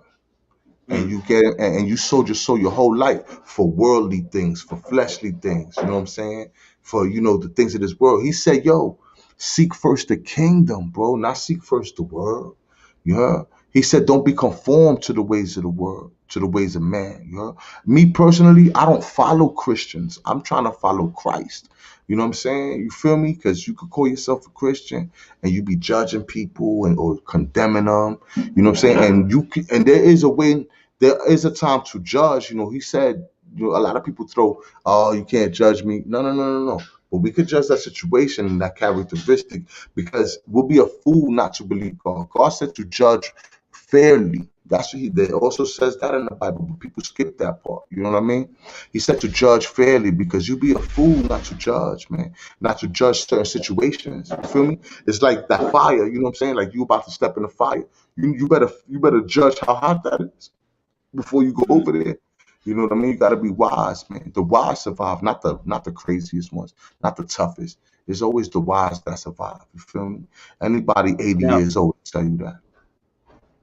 And Mm. you sold your soul your whole life for worldly things, for fleshly things. You know what I'm saying? For the things of this world. He said, "Yo, seek first the kingdom, bro. Not seek first the world." You heard? He said, "Don't be conformed to the ways of the world, to the ways of man." You heard? Me personally, I don't follow Christians. I'm trying to follow Christ. You know what I'm saying? You feel me? Because you could call yourself a Christian and you be judging people or condemning them. You know what I'm saying? And there is a time to judge. He said, a lot of people throw, "Oh, you can't judge me." No, no, no, no, no. But we could judge that situation and that characteristic because we'll be a fool not to believe God. God said to judge fairly. That's what there also says that in the Bible, but people skip that part. You know what I mean? He said to judge fairly because you be a fool not to judge, man. Not to judge certain situations. You feel me? It's like that fire, you know what I'm saying? Like you about to step in the fire. You better judge how hot that is before you go Mm. over there. You know what I mean? You gotta be wise, man. The wise survive, not the craziest ones, not the toughest. It's always the wise that survive. You feel me? Anybody 80 Now, years old will tell you that.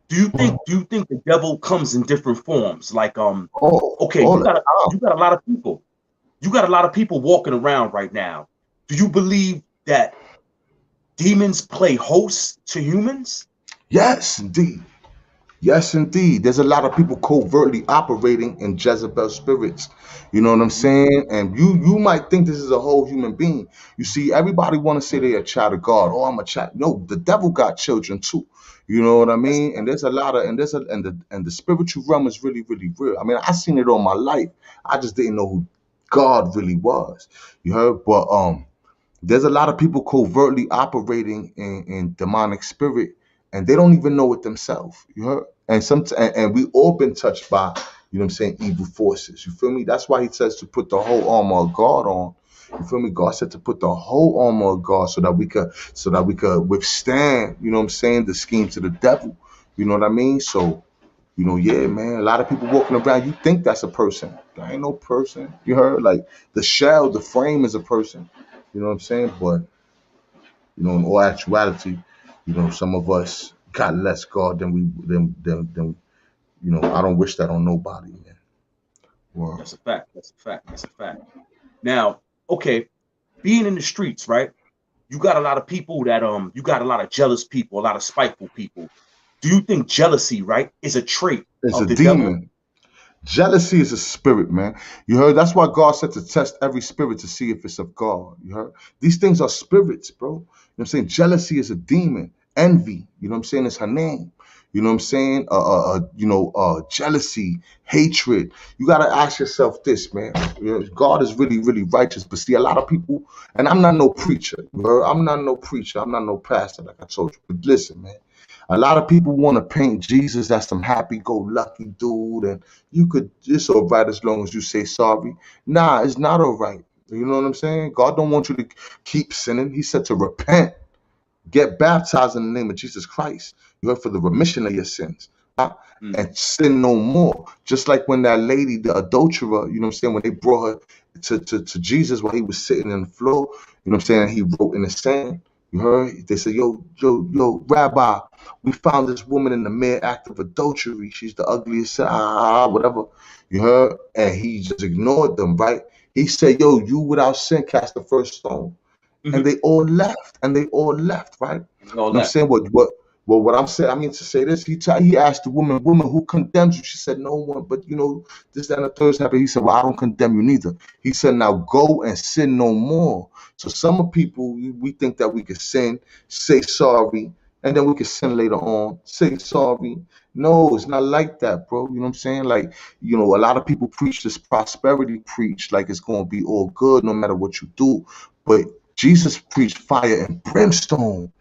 do you think the devil comes in different forms? Like, Oh, okay, all you the got time. you got a lot of people. You got a lot of people walking around right now. Do you believe that demons play hosts to humans? Yes, indeed. Yes, indeed. There's a lot of people covertly operating in Jezebel spirits. You know what I'm Mhm. saying? And you might think this is a whole human being. You see, everybody want to say they're a child of God. Oh, I'm a child. No, the devil got children too. You know what I That's mean? And there's a lot of and there's a and the spiritual realm is really, really real. I mean, I seen it all my life. I just didn't know who God really was. You heard? But there's a lot of people covertly operating in demonic spirit, and they don't even know it themselves. You heard? And we all been touched by, what I'm saying, evil forces. You feel me? That's why he says to put the whole armor of God on. You feel me? God said to put the whole armor of God so that we could withstand, what I'm saying, the schemes of the devil. You know what I mean? So, yeah, man, a lot of people walking around, you think that's a person. That ain't no person. You heard? Like the shell, the frame is a person. You know what I'm saying? But, in all actuality, some of us got less God than I don't wish that on nobody, man. Well, That's a fact. That's a fact. That's a fact. Now, okay, being in the streets, right? You got a lot of people that you got a lot of jealous people, a lot of spiteful people. Do you think jealousy, right, is a trait it's a of the devil? demon. Jealousy is a spirit, man. You heard? That's why God said to test every spirit to see if it's of God. You heard? These things are spirits, bro. You know what I'm saying? Jealousy is a demon. Envy, you know what I'm saying, is her name. You know what I'm saying? Jealousy, hatred. You got to ask yourself this, man. You know, God is really, really righteous. But see, a lot of people, and I'm not no preacher. You heard? I'm not no preacher. I'm not no pastor, like I told you. But listen, man. A lot of people want to paint Jesus as some happy-go-lucky dude, and it's all right as long as you say sorry. Nah, it's not all right. You know what I'm saying? God don't want you to keep sinning. He said to repent. Get baptized in the name of Jesus Christ. You heard, for the remission of your sins. And sin no more. Just like when that lady, the adulterer, you know what I'm saying, when they brought her to Jesus while he was sitting on the floor, you know what I'm saying, he wrote in the sand. You heard? They said, yo, Rabbi, we found this woman in the mere act of adultery. She's the ugliest, whatever. You heard? And he just ignored them, right? He said, yo, you without sin cast the first stone. And they all left. Right? You know what I'm saying? What I'm saying, I mean to say this, he asked the woman, who condemns you? She said, no one, but this, that, and the third happened. He said, well, I don't condemn you neither. He said, now go and sin no more. So some people, we think that we can sin, say sorry, and then we can sin later on, say sorry. No, it's not like that, bro. You know what I'm saying? Like, a lot of people preach this prosperity preach, like it's going to be all good no matter what you do. But Jesus preached fire and brimstone.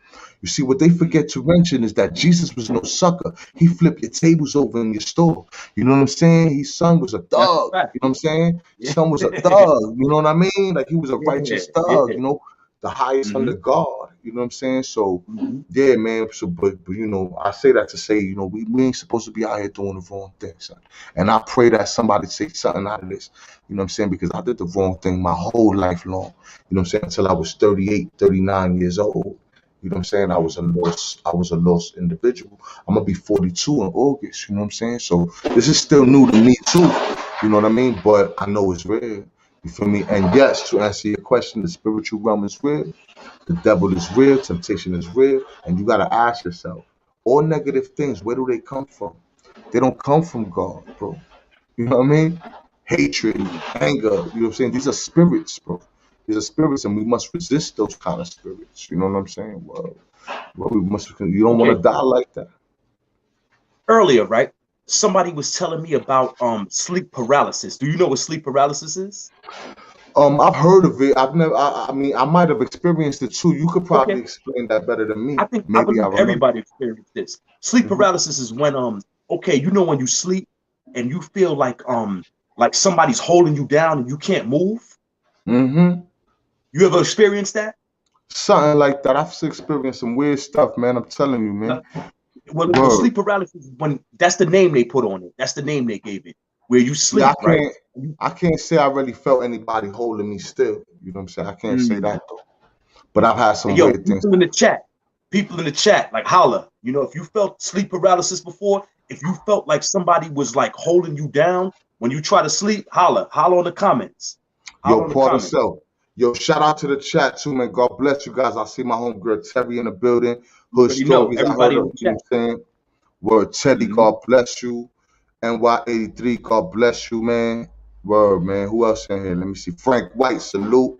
You see, what they forget to mention is that Jesus was no sucker. He flipped your tables over in your store. You know what I'm saying? His son was a thug. You know what I'm saying? His son was a thug. You know what I mean? Like, he was a righteous thug, the highest under God. You know what I'm saying? So, yeah, man. So, but I say that to say, we ain't supposed to be out here doing the wrong thing, son. And I pray that somebody takes something out of this. You know what I'm saying? Because I did the wrong thing my whole life long. You know what I'm saying? Until I was 38, 39 years old. You know what I'm saying? I was a lost individual. I'm gonna be 42 in August. You know what I'm saying? So this is still new to me too. You know what I mean? But I know it's real. You feel me? And yes, to answer your question, the spiritual realm is real. The devil is real. Temptation is real. And you gotta ask yourself, all negative things, where do they come from? They don't come from God, bro. You know what I mean? Hatred, anger. You know what I'm saying? These are spirits, bro. These are spirits, and we must resist those kind of spirits. You know what I'm saying? Well, we must. You don't want to die like that. Earlier, right? Somebody was telling me about sleep paralysis. Do you know what sleep paralysis is? I've heard of it. I've never. I mean, I might have experienced it too. You could probably explain that better than me. I believe everybody experienced this. Sleep paralysis is when when you sleep and you feel like somebody's holding you down and you can't move. You ever experienced that? Something like that. I've experienced some weird stuff, man. I'm telling you, man. Well, sleep paralysis, that's the name they put on it. That's the name they gave it. Where you sleep, right? I can't say I really felt anybody holding me still. You know what I'm saying? I can't say that though. But I've had some weird things. People in the chat, like holla. If you felt sleep paralysis before, if you felt like somebody was like holding you down when you try to sleep, holla on the comments. Yo, shout out to the chat too, man. God bless you guys. I see my homegirl Terry in the building. Hood stories. I heard her, you know what I'm saying? Word, Teddy, God bless you. NY83, God bless you, man. Word, man. Who else in here? Let me see. Frank White, salute.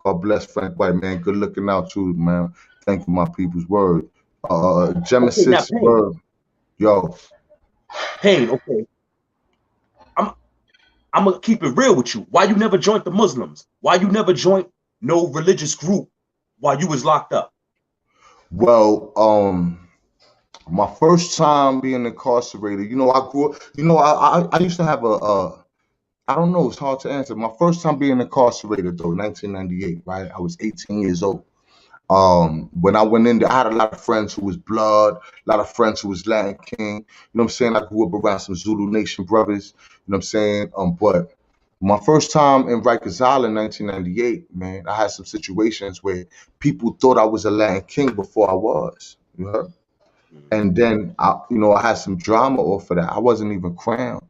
God bless Frank White, man. Good looking out too, man. Thank you, my people's word. Genesis, word. Yo. Pain, okay. I'm gonna keep it real with you. Why you never joined the Muslims? Why you never joined no religious group while you was locked up? Well, my first time being incarcerated, I grew up, I used to have I don't know, it's hard to answer. My first time being incarcerated though, 1998, right? I was 18 years old. When I went in there, I had a lot of friends who was blood, a lot of friends who was Latin King. You know what I'm saying? I grew up around some Zulu Nation brothers. You know what I'm saying? But my first time in Rikers Island, 1998, man, I had some situations where people thought I was a Latin King before I was. You heard? And then I had some drama off of that. I wasn't even crowned.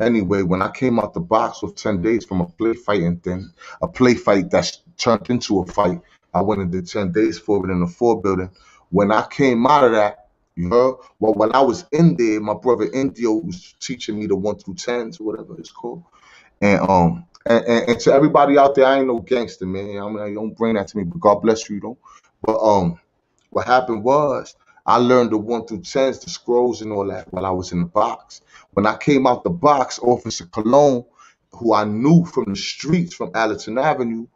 Anyway, when I came out the box with 10 days from a play fight that's turned into a fight, I went and did 10 days for it in the 4 building. When I came out of that, you heard? Well, when I was in there, my brother Indio was teaching me the 1 through 10s or whatever it's called. And to everybody out there, I ain't no gangster, man. I mean, don't bring that to me, but God bless you, though. But what happened was I learned the 1 through 10s, the scrolls and all that while I was in the box. When I came out the box, Officer Cologne, who I knew from the streets from Allerton Avenue, you know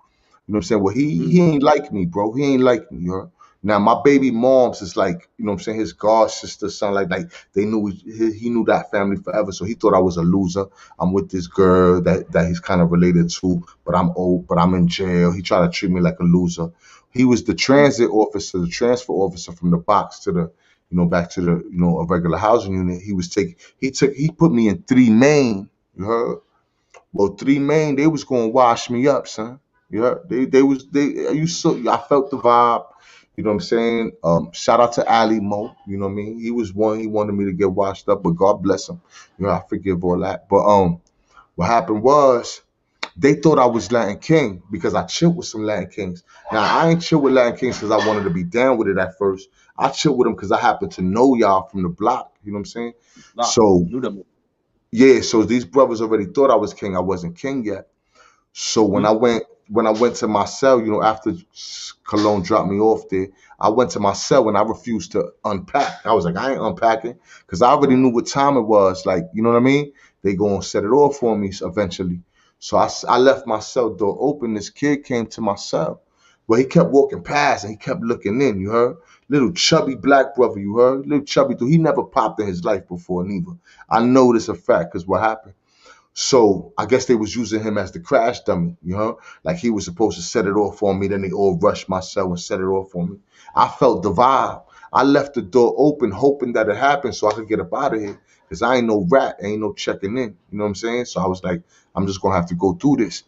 what I'm saying? Well, he ain't like me, bro. He ain't like me, you know? Now my baby moms is like, you know what I'm saying, his god sister, son, like they knew he knew that family forever. So he thought I was a loser. I'm with this girl that he's kind of related to, but I'm old, but I'm in jail. He tried to treat me like a loser. He was the transit officer, the transfer officer from the box to the, back to the, a regular housing unit. He put me in 3 Main, you heard? Well, 3 Main, they was gonna wash me up, son. Yeah, I felt the vibe. You know what I'm saying? Shout out to Ali Mo. You know what I mean? He was one. He wanted me to get washed up, but God bless him. I forgive all that. But what happened was they thought I was Latin King because I chilled with some Latin Kings. Now I ain't chill with Latin Kings because I wanted to be down with it at first. I chill with them because I happen to know y'all from the block. You know what I'm saying? So Knew them. yeah, so these brothers already thought I was king. I wasn't king yet. So when I went to my cell, after Cologne dropped me off there, I went to my cell and I refused to unpack. I was like, I ain't unpacking because I already knew what time it was. Like, you know what I mean? They gonna set it off for me eventually. So I left my cell door open. This kid came to my cell. Well, he kept walking past and he kept looking in. You heard? Little chubby black brother. You heard? Little chubby dude. He never popped in his life before neither. I know this a fact because what happened? So I guess they was using him as the crash dummy, like he was supposed to set it off on me. Then they all rushed my cell and set it off on me. I felt the vibe. I left the door open, hoping that it happened so I could get up out of here. Cause I ain't no rat, ain't no checking in. You know what I'm saying? So I was like, I'm just gonna have to go through this.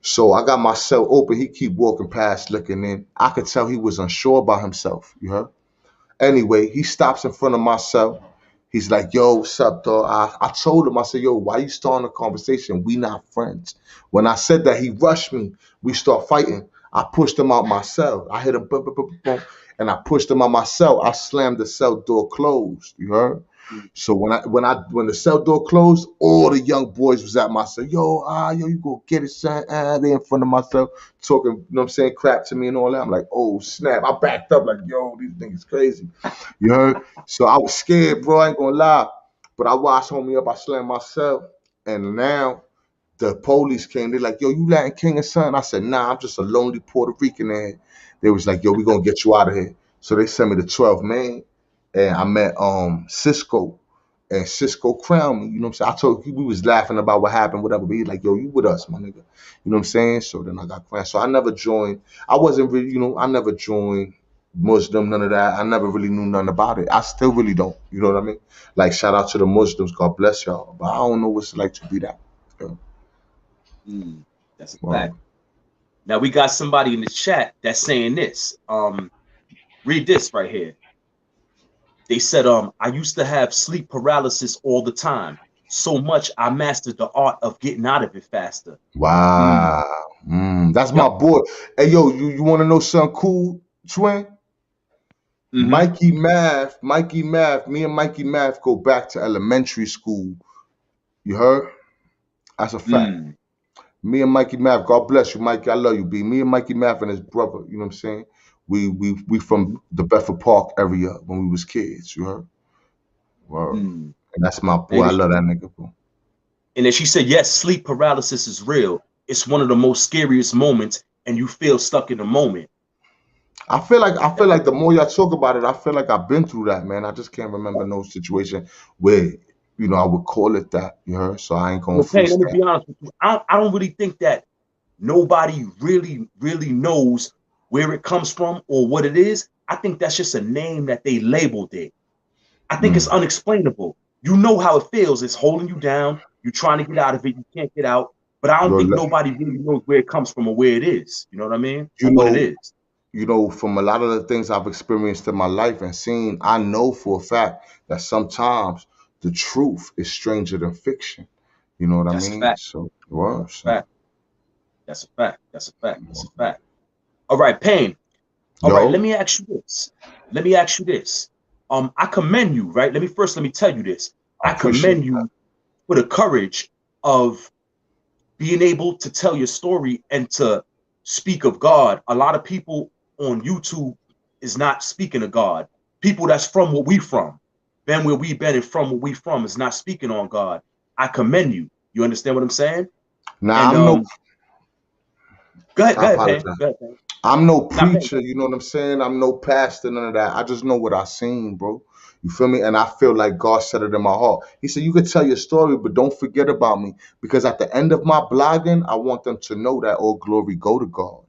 So I got my cell open. He keep walking past, looking in. I could tell he was unsure about himself. You heard? Anyway, he stops in front of my cell. He's like, yo, what's up, dog? I told him, I said, yo, why you starting a conversation? We not friends. When I said that, he rushed me. We start fighting. I pushed him out my cell. I hit him, boom, boom, boom, boom, and I pushed him out my cell. I slammed the cell door closed. You heard? So when the cell door closed, all the young boys was at my cell. Yo, you go get it, son. They in front of myself talking, you know what I'm saying, crap to me and all that. I'm like, oh snap. I backed up like, yo, these niggas crazy. You heard? So I was scared, bro. I ain't gonna lie. But I watched homie up. I slammed my cell. And now the police came. They're like, yo, you Latin King and son? I said, nah, I'm just a lonely Puerto Rican. And they was like, yo, we gonna get you out of here. So they sent me to 12 Main. And I met Cisco. And Cisco crowned me. You know what I'm saying? I told you we was laughing about what happened, whatever. But he's like, yo, you with us, my nigga. You know what I'm saying? So then I got crowned. So I never joined. I wasn't really, I never joined Muslim, none of that. I never really knew nothing about it. I still really don't. You know what I mean? Like, shout out to the Muslims. God bless y'all. But I don't know what it's like to be that. That's a Wow. fact. Now we got somebody in the chat that's saying this. Read this right here. They said, I used to have sleep paralysis all the time. So much I mastered the art of getting out of it faster. Wow. That's my Yep. boy. Hey, yo, you want to know something cool, twin? Mm-hmm. Mikey Math, me and Mikey Math go back to elementary school. You heard? That's a fact. Me and Mikey Math, God bless you, Mikey. I love you, B. Me and Mikey Math and his brother, you know what I'm saying? We from the Bedford Park area when we was kids, you heard? Word. And that's my boy. I love that nigga, bro. And then she said, yes, sleep paralysis is real. It's one of the most scariest moments, and you feel stuck in the moment. I feel like the more y'all talk about it, I feel like I've been through that, man. I just can't remember no situation where, I would call it that, you heard? So I ain't gonna Well, Payne, let me freestyle. be honest with you. I don't really think that nobody really knows where it comes from or what it is. I think that's just a name that they labeled it. I think it's Mm. unexplainable. You know how it feels. It's holding you down. You're trying to get out of it. You can't get out. But I don't Yo, think nobody really knows where it comes from or where it is. You know what I mean? you Or what it know, is. from a lot of the things I've experienced in my life and seen, I know for a fact that sometimes the truth is stranger than fiction. You know what I That's a mean? fact. So, well, Fact. That's a fact. That's a fact. That's a fact. All right, Payne. All right, let yo, me ask you this. Let me ask you this. I commend you, right? Let me tell you this. I I appreciate commend that. you for the courage of being able to tell your story and to speak of God. A lot of people on YouTube is not speaking of God. people that's from where we from, been where we been and from where we from is not speaking on God. I commend you. You understand what I'm saying? Now And I'm no, go I ahead, Pain. apologize. Go ahead, Pain. I'm no Not Pain. preacher, you know what I'm saying? I'm no pastor, none of that. I just know what I seen, bro. You feel me? And I feel like God said it in my heart. He said, you could tell your story, but don't forget about me. Because at the end of my blogging, I want them to know that all glory go to God.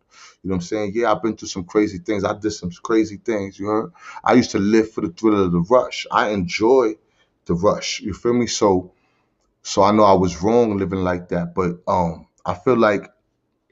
You know what I'm saying? Yeah, I've been through some crazy things. I did some crazy things, you heard? I used to live for the thrill of the rush. I enjoy the rush. You feel me? So I know I was wrong living like that. But I feel like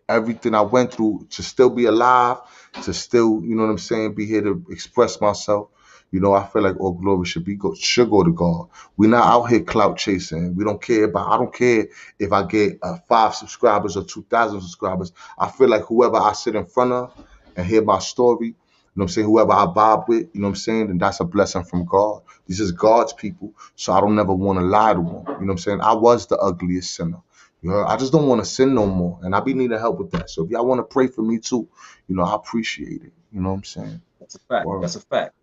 everything I went through to still be alive, to still, you know what I'm saying, be here to express myself. You know, I feel like all glory should go to God. We're not out here clout chasing. We don't care about. I don't care if I get 5 subscribers or 2,000 subscribers. I feel like whoever I sit in front of and hear my story, you know what I'm saying, whoever I vibe with, you know what I'm saying, then that's a blessing from God. This is God's people, so I don't never want to lie to them. You know what I'm saying? I was the ugliest sinner. You know, I just don't want to sin no more. And I be needing help with that. So if y'all want to pray for me too, you know, I appreciate it. You know what I'm saying? That's a fact. Word. That's a fact.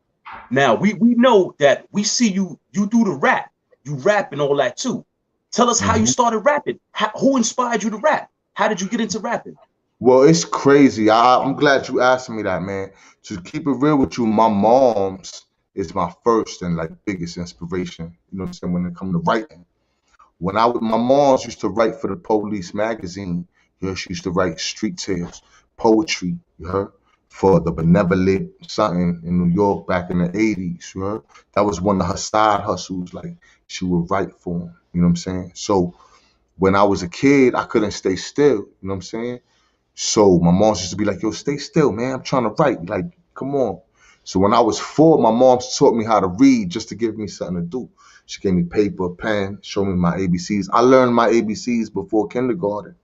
Now we know that we see you do the rap, you rap and all that too. Tell us how you Mhm. started rapping. Who inspired you to rap? How did you get into rapping? Well, it's crazy. I'm glad you asked me that, man. To keep it real with you, my mom's is my first and like biggest inspiration. You know what I'm saying? When it comes to writing. My mom's used to write for the Police magazine. You know, she used to write street tales, poetry, you heard, for the Benevolent something in New York back in the 80s, you heard. That was one of her side hustles, like she would write for him, you know what I'm saying? So when I was a kid, I couldn't stay still, you know what I'm saying? So my mom used to be like, yo, stay still, man. I'm trying to write. Like, come on. So when I was 4, my mom taught me how to read just to give me something to do. She gave me paper, pen, showed me my ABCs. I learned my ABCs before kindergarten.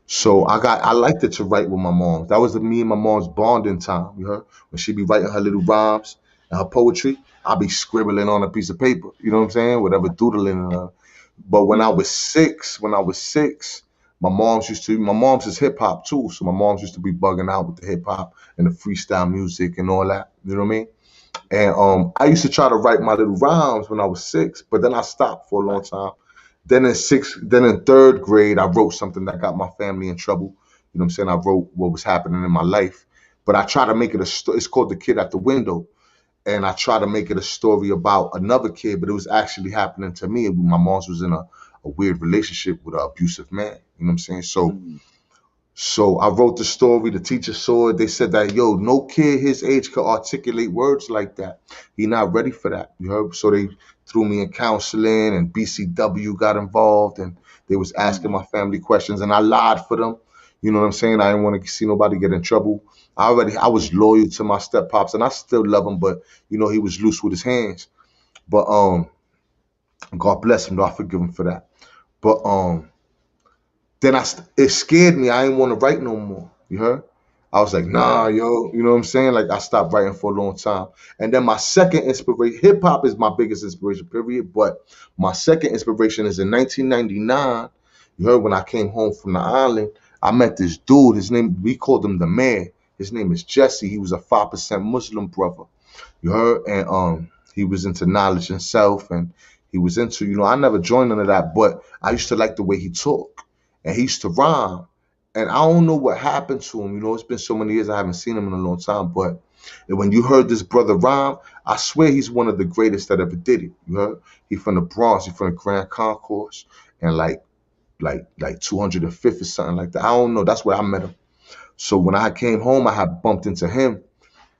So I liked it to write with my mom. That was me and my mom's bonding time. You heard? When she'd be writing her little rhymes and her poetry, I'd be scribbling on a piece of paper. You know what I'm saying? Whatever, doodling. But Mm-hmm. when I was six, my mom's is hip hop too. So my mom's used to be bugging out with the hip hop and the freestyle music and all that. You know what I mean? And I used to try to write my little rhymes when I was 6, but then I stopped for a long Right. time. Then in third grade, I wrote something that got my family in trouble. You know what I'm saying? I wrote what was happening in my life, but I try to make it it's called The Kid at the Window. And I try to make it a story about another kid, but it was actually happening to me. My mom was in a weird relationship with an abusive man. You know what I'm saying? Mm-hmm. So I wrote the story. The teacher saw it. They said that, yo, no kid his age could articulate words like that. He not ready for that. You heard? So they threw me in counseling, and BCW got involved, and they was asking Mm-hmm. my family questions, and I lied for them. You know what I'm saying? I didn't want to see nobody get in trouble. I was Mm-hmm. loyal to my step pops, and I still love him, but you know he was loose with his hands. But God bless him, though I forgive him for that. But it scared me. I didn't want to write no more. You heard? I was like, nah, Right. yo, you know what I'm saying? Like I stopped writing for a long time. And then my second inspiration, hip hop is my biggest inspiration, period. But my second inspiration is in 1999. You heard when I came home from the island, I met this dude. We called him the man. His name is Jesse. He was a 5% Muslim brother. You heard? And he was into knowledge and self, and he was into, I never joined none of that, but I used to like the way he talked. And he used to rhyme. And I don't know what happened to him. It's been so many years I haven't seen him in a long time. But when you heard this brother rhyme, I swear he's one of the greatest that ever did it. You heard? He from the Bronx, he from the Grand Concourse, and like 205th or something like that. I don't know. That's where I met him. So when I came home, I had bumped into him,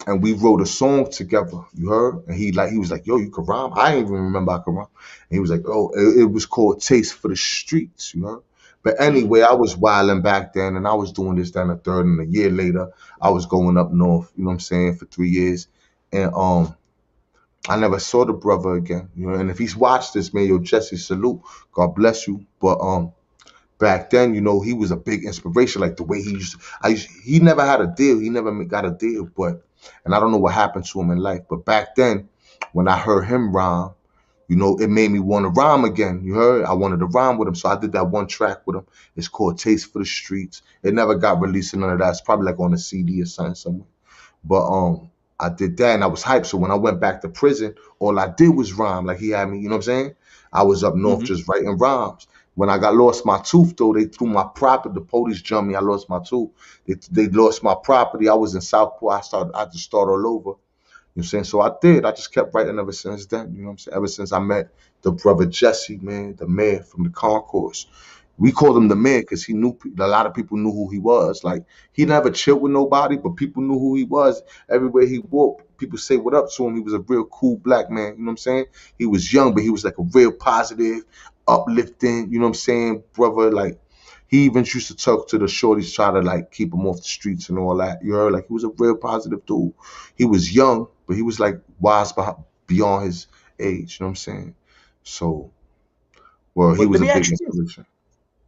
and we wrote a song together. You heard? And he was like, "Yo, you can rhyme." I didn't even remember I could rhyme. And he was like, "Oh, it was called Taste for the Streets." You heard? But Mm-hmm. anyway, I was wilding back then, and I was doing this then a third, and a year later, I was going up north. You know what I'm saying? For 3 years, and I never saw the brother again. And if he's watched this, man, yo, Jesse, salute. God bless you. But back then, he was a big inspiration. Like the way he never had a deal. He never got a deal. And I don't know what happened to him in life. But back then, when I heard him rhyme, it made me want to rhyme again. You heard? I wanted to rhyme with him. So I did that one track with him. It's called Taste for the Streets. It never got released and none of that. It's probably like on a CD or something somewhere. But I did that and I was hyped. So when I went back to prison, all I did was rhyme. Like he had me, you know what I'm saying? I was up north Hmm. just writing rhymes. When I got lost my tooth though, they threw my property. The police jumped me. I lost my tooth. They lost my property. I was in Southport. I just started all over. You know what I'm saying? So I did. I just kept writing ever since then. You know what I'm saying? Ever since I met the brother Jesse, man, the mayor from the concourse. We called him the mayor because he knew a lot of people knew who he was. Like he never chilled with nobody, but people knew who he was. Everywhere he walked, people say what up to him. He was a real cool black man. You know what I'm saying? He was young, but he was like a real positive, uplifting. You know what I'm saying, brother? Like he even used to talk to the shorties, try to like keep him off the streets and all that. You heard? Like he was a real positive dude. He was young, but he was like wise beyond his age. You know what I'm saying? So, well, he But was let a me big ask you this. inspiration.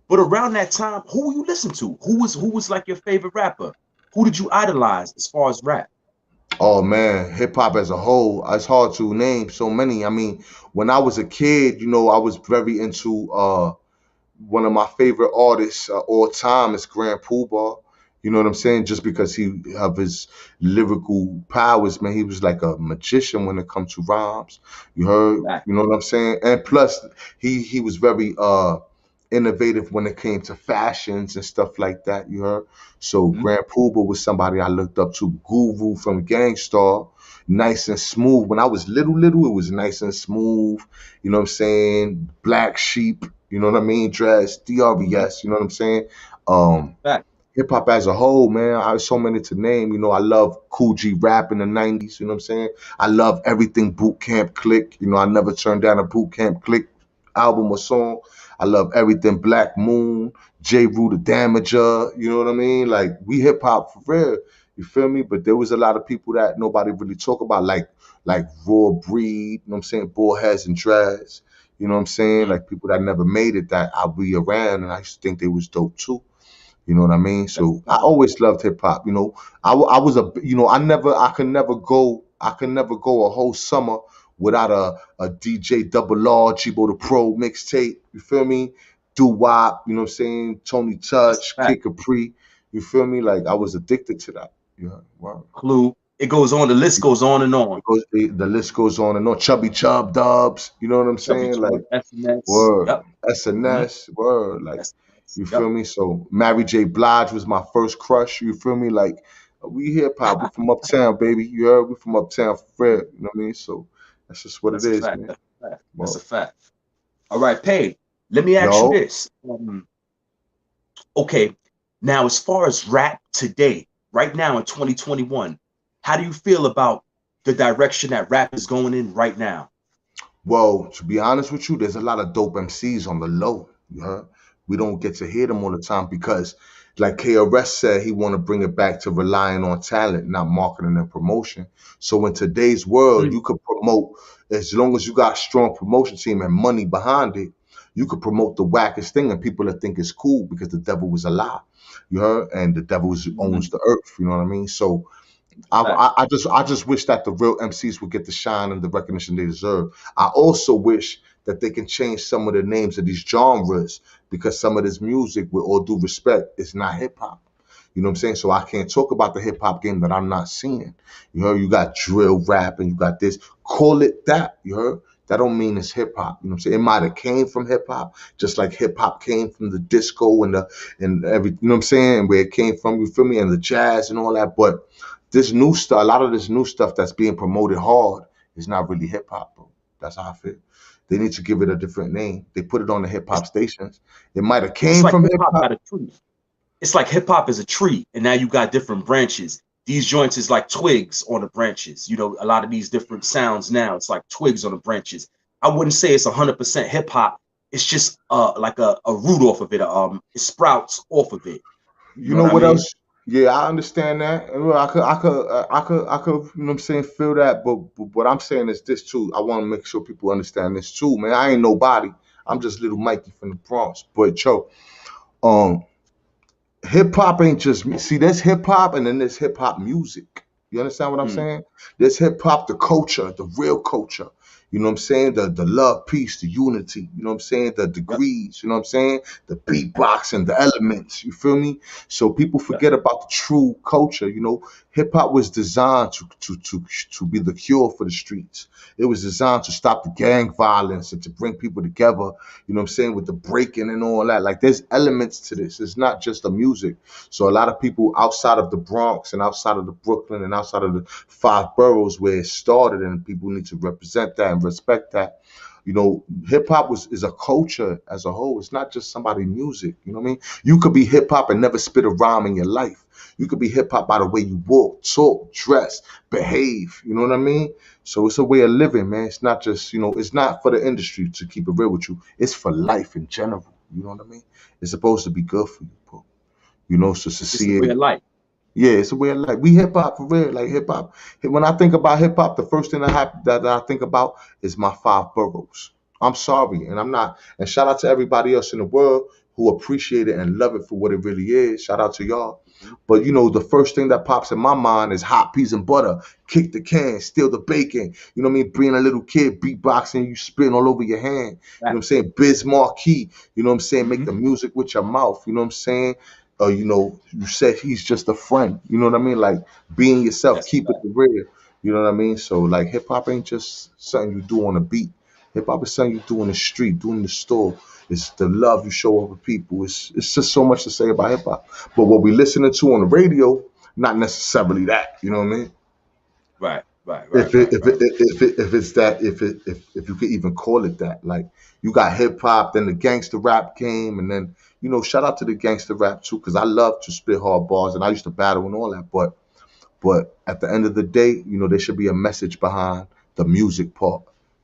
But around that time, who you listen to? Who was like your favorite rapper? Who did you idolize as far as rap? Oh man, hip hop as a whole, it's hard to name so many. I mean, when I was a kid, I was very into one of my favorite artists all time is Grand Poobah. You know what I'm saying? Just because he of his lyrical powers, man, he was like a magician when it comes to rhymes. You heard? Back. You know what I'm saying? And plus, he was very innovative when it came to fashions and stuff like that. You heard? So Hmm. Grand Poobah was somebody I looked up to. Guru from Gangstar, nice and smooth. When I was little, it was nice and smooth. You know what I'm saying? Black Sheep. You know what I mean? Dress, Hmm. DRBS, you know what I'm saying? Um, Back. Hip hop as a whole, man, I have so many to name. I love Cool G rap in the 90s, you know what I'm saying? I love everything Boot Camp Click. I never turned down a Boot Camp Click album or song. I love everything Black Moon, J. Rue the Damager, you know what I mean? Like we hip hop for real. You feel me? But there was a lot of people that nobody really talk about, like Raw Breed, you know what I'm saying? Bullheads and Dreads. You know what I'm saying? Hmm. Like people that never made it that I'll be around and I used to think they was dope too. You know what I mean? That's So a I fact. always loved hip hop. I was I could never go a whole summer without a DJ Double R, Chibo the Pro mixtape. You feel me? Do Wop, you know what I'm saying? Tony That's Touch, a fact. Kid Capri. You feel me? Like I Hmm. was addicted to that. Yeah, wow. Clue. It goes on. The list goes on and on. Because the list goes on and on. Chubby Chub Dubs, you know what I'm Chubby saying? Like Chub, SNS. word, Yep. Hmm. SNS, word, like SNS. you Yep. feel me? So Mary J. Blige was my first crush. You feel me? Like we hip hop, we from uptown, baby. You heard? We from uptown for real. You know what I mean? So that's just what it That's a is, fact. man. That's a fact. That's a Well, fact. All right, Pay. Let me ask you yo, this. Okay, now as far as rap today, right now in 2021, how do you feel about the direction that rap is going in right now? well, to be honest with you, there's a lot of dope MCs on the low. You heard? We don't get to hear them all the time because, like KRS said, he want to bring it back to relying on talent, not marketing and promotion. So in today's world, Mm. you could promote as long as you got a strong promotion team and money behind it. You could promote the wackest thing, and people will think it's cool because the devil was a lie. You heard? And the devil owns Mm. the earth. You know what I mean? So That's a I, fact. I just wish that the real MCs would get the shine and the recognition they deserve. I also wish that they can change some of the names of these genres because some of this music, with all due respect, is not hip hop. You know what I'm saying? So I can't talk about the hip hop game that I'm not seeing. You got drill rap and you got this. Call it that. You heard? That don't mean it's hip hop. You know what I'm saying? It might have came from hip hop, just like hip hop came from the disco and every. You know what I'm saying? And where it came from. You feel me? And the jazz and all that. But this new stuff, a lot of this new stuff that's being promoted hard is not really hip hop, bro. That's how I feel. They need to give it a different name. They put it on the hip It's, hop stations. It might have it's came like from hip hip hop hop. got a tree. It's like hip hop is a tree, and now you got different branches. These joints is like twigs on the branches. A lot of these different sounds now, it's like twigs on the branches. I wouldn't say it's 100% hip hop. It's just like a root off of it. It sprouts off of it. You You know know what I what mean? else? Yeah, I understand that. And well, I could, you know what I'm saying, feel that. But what I'm saying is this too. I want to make sure people understand this too, man. I ain't nobody. I'm just little Mikey from the Bronx. But yo, um, hip hop ain't just me. See, there's hip hop and then there's hip hop music. You understand what I'm Mm. saying? There's hip hop, the culture, the real culture. You know what I'm saying? The love, peace, the unity. You know what I'm saying? The Yep. degrees. You know what I'm saying? The beatboxing, the elements. You feel me? So people Yep. forget about the true culture. You know, hip hop was designed to be the cure for the streets. It was designed to stop the gang violence and to bring people together. You know what I'm saying? With the breaking and all that. Like there's elements to this. It's not just the music. So a lot of people outside of the Bronx and outside of the Brooklyn and outside of the five boroughs where it started, and people need to represent that and respect that. You know, hip hop is a culture as a whole. It's not just somebody's music. You know what I mean? You could be hip hop and never spit a rhyme in your life. You could be hip hop by the way you walk, talk, dress, behave. You know what I mean? So it's a way of living, man. It's not just, it's not for the industry, to keep it real with you. It's for life in general. You know what I mean? It's supposed to be good for you, bro. So to It's just a see way it, of life. yeah, it's a way of life. We hip hop for real, like hip hop. When I think about hip hop, the first thing that I think about is my five boroughs. I'm sorry, and I'm not. And shout out to everybody else in the world who appreciate it and love it for what it really is. Shout out to y'all. Mhm. But the first thing that pops in my mind is hot peas and butter, kick the can, steal the bacon. You know what I mean? Being a little kid, beatboxing, you spitting all over your hand. You know what I'm saying? Biz Marquee. You know what I'm saying? Make Mm-hmm. the music with your mouth. You know what I'm saying? You said he's just a friend. You know what I mean? Like being yourself, That's a keep it fact. real. You know what I mean? So like hip hop ain't just something you do on a beat. Hip hop is something you do in the street, do in the store. It's the love you show over people. It's just so much to say about hip hop. But what we listening to on the radio, not necessarily that. You know what I mean? Right. Right. If Right. it Right. if it Right. if it's that if you could even call it that, like you got hip hop, then the gangster rap came, and then shout out to the gangster rap too, because I love to spit hard bars and I used to battle and all that, but at the end of the day, there should be a message behind the music part.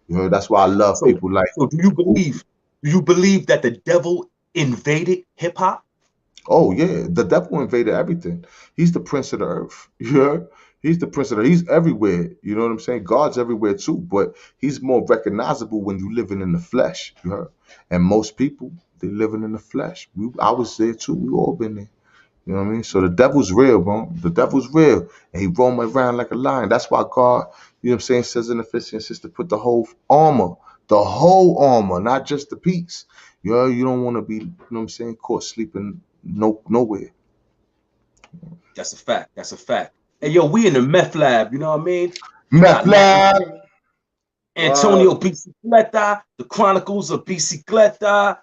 That's why I love So, people like so do you who. believe? Do you believe that the devil invaded hip hop? Oh yeah, the devil invaded everything. He's the prince of the earth. Yeah, he's the prince of the. He's everywhere. You know what I'm saying? God's everywhere too, but he's more recognizable when you living in the flesh. You heard? And most people they living in the flesh. I was there too. We all been there. You know what I mean? So the devil's real, bro. The devil's real, and he roam around like a lion. That's why God, says in Ephesians, says to put the whole armor, not just the piece. You don't want to be, caught sleeping nowhere. That's a fact. That's a fact. Hey, yo, we in the meth lab. You know what I mean? We Meth got Latin lab. King, Antonio Bicicleta, the Chronicles of Bicicleta,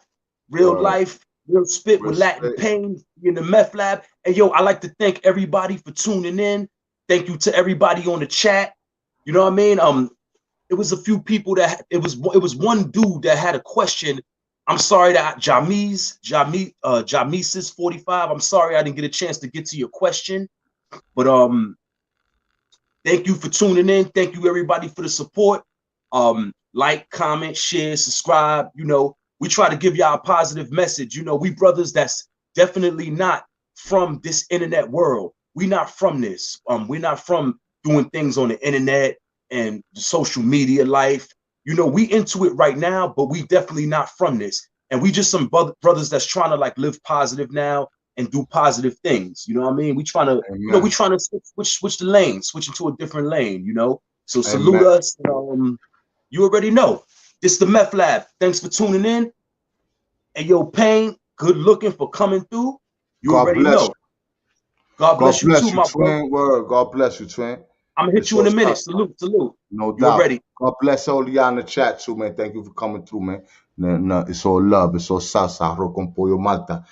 real Word. life, real spit with Latin Respect. Pain in the meth lab. And yo, I like to thank everybody for tuning in. Thank you to everybody on the chat. You know what I mean? It was a few people that it was one dude that had a question. I'm sorry that Jamesis 45. I'm sorry I didn't get a chance to get to your question, but thank you for tuning in. Thank you everybody for the support. Like, comment, share, subscribe. We try to give y'all a positive message. We brothers that's definitely not from this internet world. We not from this. We're not from doing things on the internet and the social media life. We into it right now, but we definitely not from this. And we just some brothers that's trying to like live positive now and do positive things. You know what I mean? We trying to, we Amen. trying to switch the lane, switch into a different lane. So salute Amen. us. You already know. This is the Meth Lab. Thanks for tuning in. And yo, Pain, good looking for coming through. You God already bless know. you. God God bless you too, bless you, my bro. twin. Word. God bless you, twin. I'm gonna hit It's you in all a minute. stuff. Salute, salute. No You doubt. already. God bless all y'all in the chat too, man. Thank you for coming through, man. No, it's all love. It's all salsa, arroz con pollo malta.